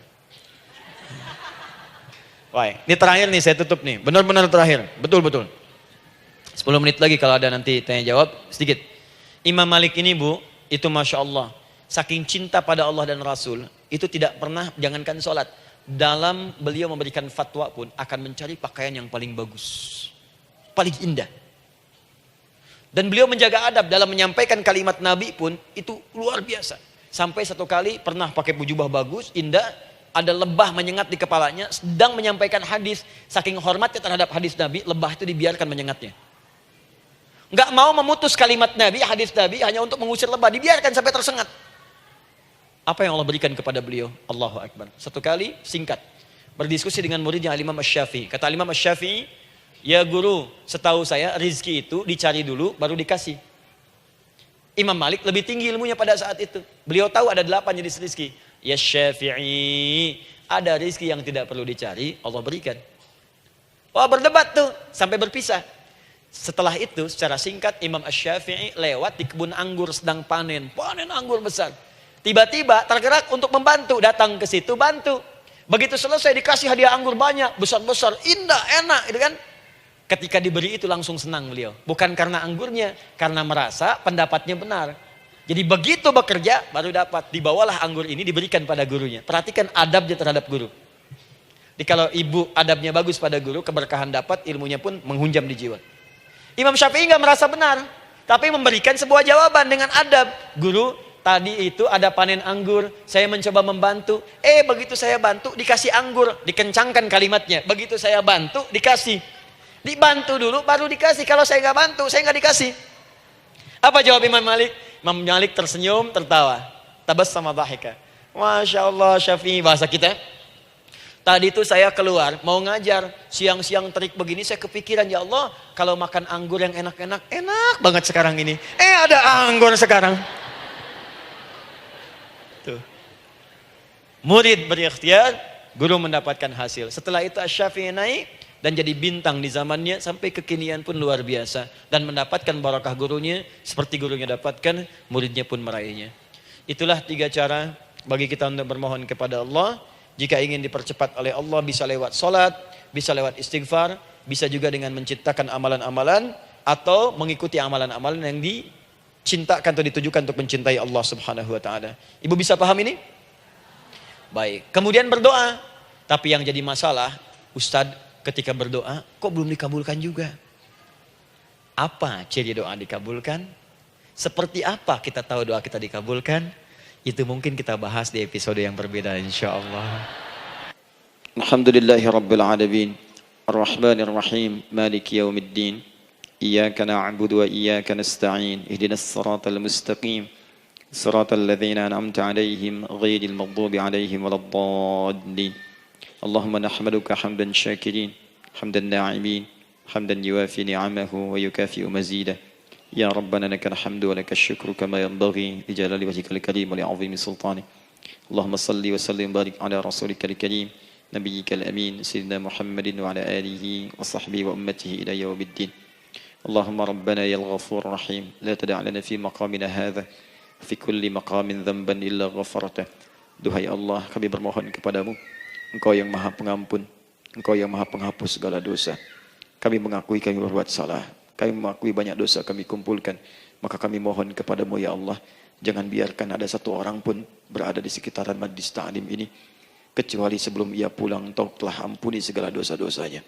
[SPEAKER 1] Wah, ini terakhir nih, saya tutup nih. Benar-benar terakhir, betul-betul. 10 menit lagi kalau ada nanti tanya jawab, sedikit. Imam Malik ini, Bu, itu Masya Allah. Saking cinta pada Allah dan Rasul, itu tidak pernah, jangankan sholat. Dalam beliau memberikan fatwa pun akan mencari pakaian yang paling bagus, paling indah. Dan beliau menjaga adab dalam menyampaikan kalimat Nabi pun itu luar biasa. Sampai satu kali pernah pakai jubah bagus, indah, ada lebah menyengat di kepalanya, sedang menyampaikan hadis. Saking hormatnya terhadap hadis Nabi, lebah itu dibiarkan menyengatnya. Nggak mau memutus kalimat Nabi, hadis Nabi hanya untuk mengusir lebah, dibiarkan sampai tersengat. Apa yang Allah berikan kepada beliau? Allahu Akbar. Satu kali singkat berdiskusi dengan muridnya Al-Imam Asy-Syafi'i. Kata Al-Imam Asy-Syafi'i, Ya guru, setahu saya rizki itu dicari dulu baru dikasih. Imam Malik lebih tinggi ilmunya pada saat itu. Beliau tahu ada 8 jenis rizki. Ya Syafi'i, ada rizki yang tidak perlu dicari, Allah berikan. Oh berdebat tuh, sampai berpisah. Setelah itu secara singkat Imam Asy-Syafi'i lewat di kebun anggur sedang panen anggur besar. Tiba-tiba tergerak untuk membantu, datang ke situ bantu. Begitu selesai dikasih hadiah anggur banyak, besar-besar, indah, enak gitu kan. Ketika diberi itu langsung senang beliau. Bukan karena anggurnya, karena merasa pendapatnya benar. Jadi begitu bekerja baru dapat. Dibawalah anggur ini diberikan pada gurunya. Perhatikan adabnya terhadap guru. Jadi kalau ibu adabnya bagus pada guru, keberkahan dapat, ilmunya pun menghunjam di jiwa. Imam Syafi'i nggak merasa benar, tapi memberikan sebuah jawaban dengan adab. Guru, tadi itu ada panen anggur, saya mencoba membantu. Begitu saya bantu dikasih anggur, dikencangkan kalimatnya. Begitu saya bantu dikasih. Dibantu dulu baru dikasih. Kalau saya nggak bantu, saya nggak dikasih. Apa jawab Imam Malik? Imam Malik tersenyum, tertawa. Tabassama dhahika. Masya Allah Syafi'i, bahasa kita. Tadi itu saya keluar, mau ngajar. Siang-siang terik begini saya kepikiran, ya Allah, kalau makan anggur yang enak-enak, enak banget sekarang ini. Ada anggur sekarang. Tuh. Murid berikhtiar, guru mendapatkan hasil. Setelah itu Asy-Syafi'i naik dan jadi bintang di zamannya sampai kekinian pun luar biasa. Dan mendapatkan barakah gurunya, seperti gurunya dapatkan, muridnya pun meraihnya. Itulah 3 cara bagi kita untuk bermohon kepada Allah. Jika ingin dipercepat oleh Allah, bisa lewat sholat, bisa lewat istighfar, bisa juga dengan menciptakan amalan-amalan, atau mengikuti amalan-amalan yang dicintakan atau ditujukan untuk mencintai Allah Subhanahu wa ta'ala. Ibu bisa paham ini? Baik. Kemudian berdoa. Tapi yang jadi masalah, Ustadz, ketika berdoa, kok belum dikabulkan juga? Apa ciri doa dikabulkan? Seperti apa kita tahu doa kita dikabulkan? Itu mungkin kita bahas di episode yang berbeda insyaallah. Alhamdulillahi rabbil alamin. Ar-Rahmanir Rahim. Maliki yaumiddin. Iyyaka na'budu wa iyyaka nasta'in. Ihdinas siratal mustaqim. Siratal ladzina an'amta 'alaihim ghairil maghdubi 'alaihim waladdallin. Allahumma nahmaduka hamdan syakirin, hamdan na'imin, hamdan yuwafi ni'amahu wa yukafi'u mazidah. Ya Rabbana lakal hamdu wa lakal syukru kama yanbaghi li jalali wajhikal karim wa li 'azimi sultanik. Allahumma salli wa sallim barik ala rasulikal karim, nabiyyikal amin, sayyidina Muhammadin wa ala alihi wa sahbihi wa ummatihi ila yaumiddin. Allahumma rabbana ya al-ghafur rahim, la tada' lana fi maqamina hadha fi kulli maqamin dhanban illa ghafartah. Duhai Allah, kami bermohon kepadamu, Engkau yang maha pengampun, Engkau yang maha penghapus segala dosa. Kami mengakui kami berbuat salah, kami mengakui banyak dosa kami kumpulkan. Maka kami mohon kepadamu ya Allah, jangan biarkan ada satu orang pun berada di sekitaran majlis ta'lim ini, kecuali sebelum ia pulang Engkau telah ampuni segala dosa-dosanya.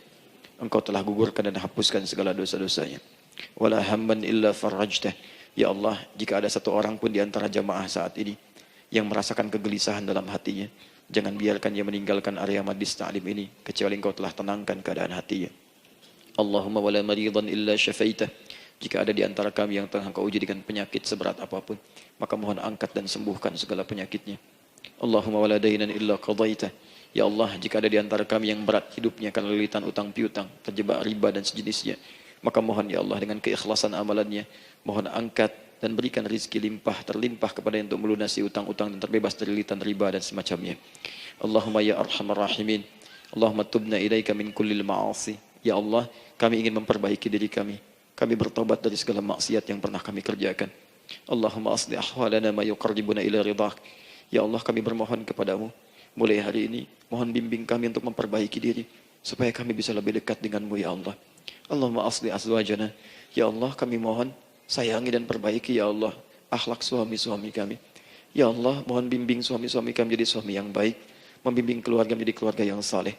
[SPEAKER 1] Engkau telah gugurkan dan hapuskan segala dosa-dosanya. Wala hamman illa farajtah. Ya Allah, jika ada satu orang pun di antara jamaah saat ini yang merasakan kegelisahan dalam hatinya, jangan biarkan dia meninggalkan area majlis ta'lim ini kecuali Engkau telah tenangkan keadaan hatinya. Allahumma wala maridan illa syafaitah. Jika ada di antara kami yang tengah Engkau uji dengan penyakit seberat apapun, maka mohon angkat dan sembuhkan segala penyakitnya. Allahumma wala dainan illa qadaitah. Ya Allah, jika ada di antara kami yang berat hidupnya karena lilitan utang piutang, terjebak riba dan sejenisnya, maka mohon ya Allah dengan keikhlasan amalannya, mohon angkat dan berikan rizki terlimpah kepada yang untuk melunasi utang-utang dan terbebas dari lilitan riba dan semacamnya. Allahumma ya arhamar rahimin. Allahumma tubna ilaika min kullil ma'asi. Ya Allah, kami ingin memperbaiki diri kami. Kami bertobat dari segala maksiat yang pernah kami kerjakan. Allahumma asli ahwalana ma yuqarribuna ila ridhak. Ya Allah, kami bermohon kepadamu, mulai hari ini, mohon bimbing kami untuk memperbaiki diri, supaya kami bisa lebih dekat denganmu ya Allah. Allahumma asli azwajana. Ya Allah, kami mohon sayangi dan perbaiki ya Allah akhlak suami-suami kami. Ya Allah, mohon bimbing suami-suami kami jadi suami yang baik, membimbing keluarga menjadi keluarga yang saleh.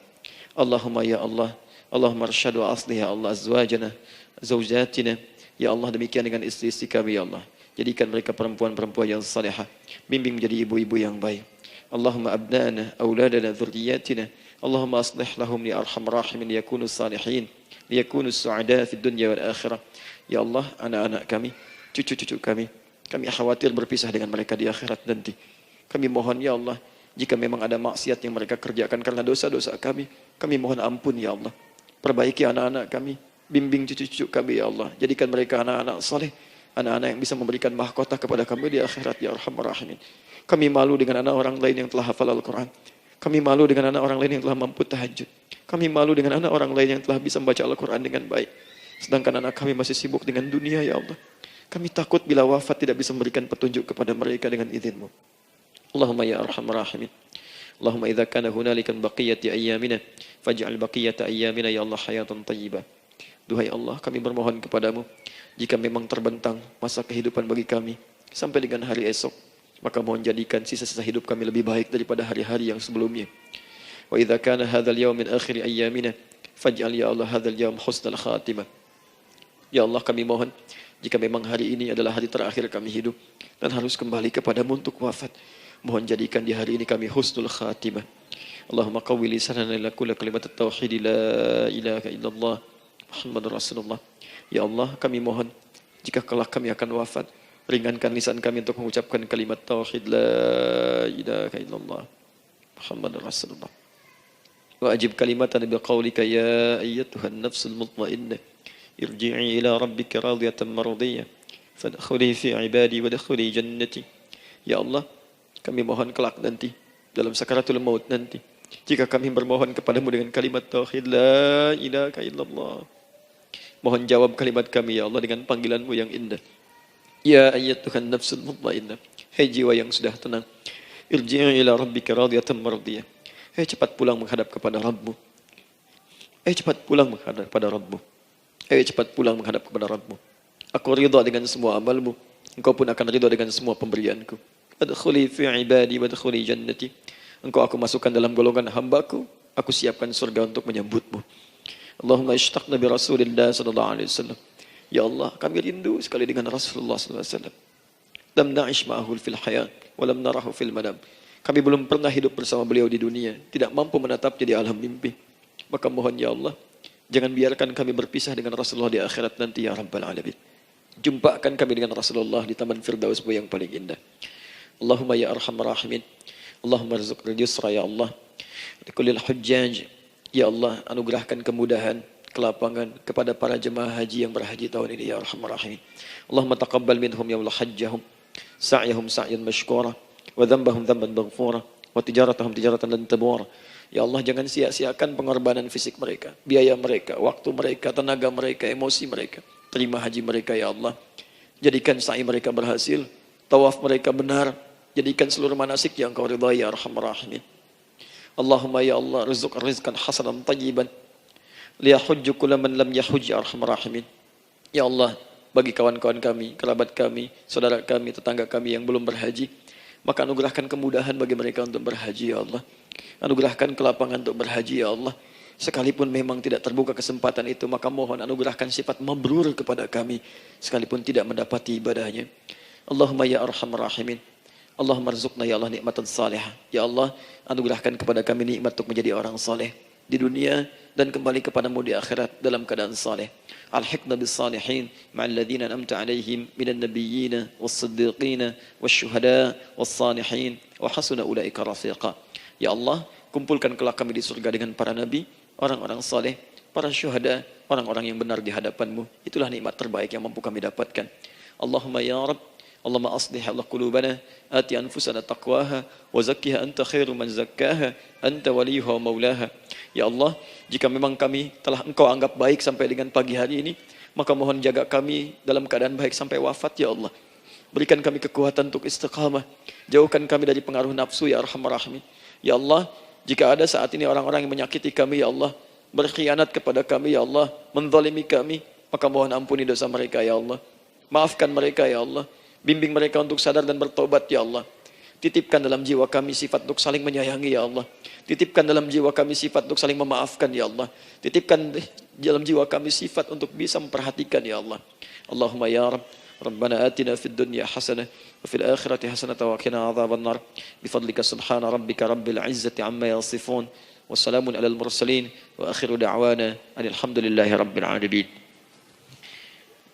[SPEAKER 1] Allahumma ya Allah, Allahumma arsyad wa asli ya Allah azwajana, zawjatina. Ya Allah, demikian dengan istri-istri kami ya Allah. Jadikan mereka perempuan-perempuan yang salihah, bimbing menjadi ibu-ibu yang baik. Allahumma abnana, auladana, dzurriyyatina. Allahumma aslih lahum li arhamar rahimin yakunu salihin, liyakunu su'ada fid dunya wal akhirah. Ya Allah, anak-anak kami, cucu-cucu kami khawatir berpisah dengan mereka di akhirat nanti. Kami mohon ya Allah, jika memang ada maksiat yang mereka kerjakan karena dosa-dosa kami mohon ampun ya Allah. Perbaiki anak-anak kami,
[SPEAKER 2] Bimbing cucu-cucu kami ya Allah. Jadikan mereka anak-anak saleh, anak-anak yang bisa memberikan mahkota kepada kami di akhirat ya Arhamar Rahimin. Kami malu dengan anak orang lain yang telah hafal Al-Quran. Kami malu dengan anak orang lain yang telah mampu tahajud. Kami malu dengan anak orang lain yang telah bisa membaca Al-Quran dengan baik. Sedangkan anak kami masih sibuk dengan dunia ya Allah. Kami takut bila wafat tidak bisa memberikan petunjuk kepada mereka dengan izin-Mu. Allahumma ya Arhamar Rahimin. Allahumma idza kana hunalika baqiyati ayyamina faj'al baqiyata ayyamina ya Allah hayatan thayyibah. Duhai Allah, kami bermohon kepadamu, jika memang terbentang masa kehidupan bagi kami sampai dengan hari esok, maka mohon jadikan sisa-sisa hidup kami lebih baik daripada hari-hari yang sebelumnya. Wa idza kana hadzal yaum min akhir ayyamina faj'al ya Allah hadzal yaum husnal khatimah. Ya Allah, kami mohon, jika memang hari ini adalah hari terakhir kami hidup dan harus kembali kepadamu untuk wafat, mohon jadikan di hari ini kami husnul khatimah. Allahumma qawwi lisanana ila kulli kalimat at-tauhid la ilaha illallah Muhammadur Rasulullah. Ya Allah, kami mohon, jika kelak kami akan wafat, ringankan lisan kami untuk mengucapkan kalimat tauhid la ilaha illallah Muhammadur Rasulullah. Wa ajib kalimatan bi qaulika ya ayyatuhan nafsul mutmainnah irji'i ila rabbika radiyatan mardiyah fadkhuli fi ibadi wadkhuli jannati. Ya Allah, kami mohon kelak nanti dalam sakaratul maut nanti, jika kami bermohon kepadamu dengan kalimat tauhid la ilaha illallah, mohon jawab kalimat kami ya Allah dengan panggilanmu yang indah. Ya ayyatuhan nafsul mutmainnah, hai jiwa yang sudah tenang, irji'i ila rabbika radiyatan mardiyah, hai cepat pulang menghadap kepada Rabbmu. Hai cepat pulang menghadap kepada Rabbmu. Hai cepat pulang menghadap kepada Rabbmu. Aku ridha dengan semua amalmu, engkau pun akan ridha dengan semua pemberianku. Adkhuli fi ibadi wadkhuli jannati. Engkau aku masukkan dalam golongan hambaku, aku siapkan surga untuk menyambutmu. Allahumma ishtaqna bi Rasulillah sallallahu alaihi wasallam. Ya Allah, kami rindu sekali dengan Rasulullah sallallahu alaihi wasallam. Lam na'ish ma'ahu fil hayat wa lam narahu fil manam. Kami belum pernah hidup bersama beliau di dunia, tidak mampu menatapnya di alam mimpi. Maka mohon ya Allah, jangan biarkan kami berpisah dengan Rasulullah di akhirat nanti ya Rabbal Alamin. Jumpakan kami dengan Rasulullah di Taman Firdausmu yang paling indah. Allahumma ya Arhamar Rahimin. Allahumma rizqil yusra ya Allah. Likulil hujjaj. Ya Allah, anugerahkan kemudahan, kelapangan kepada para jemaah haji yang berhaji tahun ini ya Arhamar Rahimin. Allahumma taqabbal minhum ya Allah hajjahum, sa'yahum sa'yan mashkura, wa dhanbahum dhanban maghfura, wa tijaratahum tijaratan lan tabur. Ya Allah, jangan sia-siakan pengorbanan fisik mereka, biaya mereka, waktu mereka, tenaga mereka, emosi mereka. Terima haji mereka ya Allah. Jadikan sa'i mereka berhasil, tawaf mereka benar. Jadikan seluruh manasik yang kau ridhai ya Arhamar Rahimin. Allahumma ya Allah, rizq rizqan hasanan tayyiban liyahujju kulla man lam yahujj ya Arhamar Rahimin. Ya Allah, bagi kawan-kawan kami, kerabat kami, saudara kami, tetangga kami yang belum berhaji, maka anugerahkan kemudahan bagi mereka untuk berhaji ya Allah. Anugerahkan kelapangan untuk berhaji ya Allah. Sekalipun memang tidak terbuka kesempatan itu, maka mohon anugerahkan sifat mabrur kepada kami sekalipun tidak mendapati ibadahnya. Allahumma ya Arhamar Rahimin. Allahumma rizqna ya Allah nikmatan salihah. Ya Allah, anugerahkan kepada kami nikmat untuk menjadi orang saleh di dunia dan kembali kepadamu di akhirat dalam keadaan saleh. Alhiqna bis salihin ma'al ladzina an'amta 'alaihim minan nabiyyin was-siddiqin wasyuhada was-salihin wa hasuna ulaika rafiqa. Ya Allah, kumpulkan kelak kami di surga dengan para nabi, orang-orang saleh, para syuhada, orang-orang yang benar di hadapanmu. Itulah nikmat terbaik yang mampu kami dapatkan. Allahumma ya Rabb, Allahumma aslih Allah qulubana, ati anfusana taqwaha, wa zakkiha anta khairu man zakkaha, anta waliyuha wa maulaha. Ya Allah, jika memang kami telah Engkau anggap baik sampai dengan pagi hari ini, maka mohon jaga kami dalam keadaan baik sampai wafat ya Allah. Berikan kami kekuatan untuk istiqamah, jauhkan kami dari pengaruh nafsu ya Arhamar Rahimin. Ya Allah, jika ada saat ini orang-orang yang menyakiti kami ya Allah, berkhianat kepada kami ya Allah, menzalimi kami, maka mohon ampuni dosa mereka ya Allah. Maafkan mereka ya Allah. Bimbing mereka untuk sadar dan bertobat ya Allah. Titipkan dalam jiwa kami sifat untuk saling menyayangi ya Allah. Titipkan dalam jiwa kami sifat untuk saling memaafkan ya Allah. Titipkan dalam jiwa kami sifat untuk bisa memperhatikan ya Allah. Allahumma ya Rabb, Rabbana atina fid dunya hasanah wa fil akhirati hasanah wa qina adzabannar. Bifadlika subhana rabbika rabbil izzati amma yasifun. Wassalamun alal mursalin wa akhiru da'wana alhamdulillahi rabbil alamin.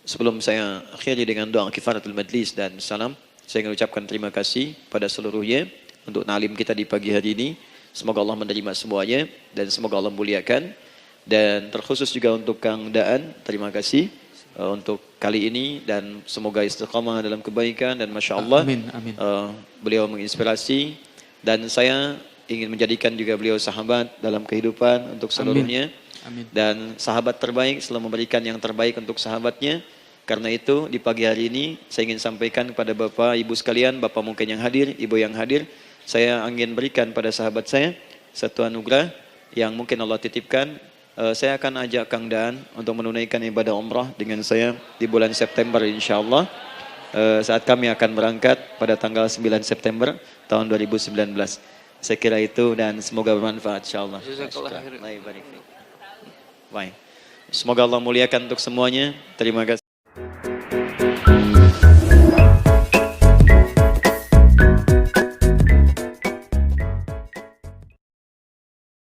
[SPEAKER 2] Sebelum saya akhiri dengan doa kifaratul majlis dan salam, saya ingin ucapkan terima kasih pada seluruhnya untuk ta'lim kita di pagi hari ini. Semoga Allah menerima semuanya dan semoga Allah muliakan. Dan terkhusus juga untuk Kang Daan, terima kasih untuk kali ini dan semoga istiqamah dalam kebaikan dan Masya Allah
[SPEAKER 3] Amin, amin.
[SPEAKER 2] Beliau menginspirasi dan saya ingin menjadikan juga beliau sahabat dalam kehidupan untuk seluruhnya.
[SPEAKER 3] Amin.
[SPEAKER 2] Dan sahabat terbaik selalu memberikan yang terbaik untuk sahabatnya. Karena itu di pagi hari ini saya ingin sampaikan kepada Bapak Ibu sekalian, Bapak mungkin yang hadir, Ibu yang hadir, saya ingin berikan pada sahabat saya satu anugerah yang mungkin Allah titipkan. Saya akan ajak Kang Daan untuk menunaikan ibadah umrah dengan saya di bulan September insya Allah. Saat kami akan berangkat pada tanggal 9 September tahun 2019. Saya kira itu dan semoga bermanfaat insyaAllah. Baik. Semoga Allah muliakan untuk semuanya. Terima kasih.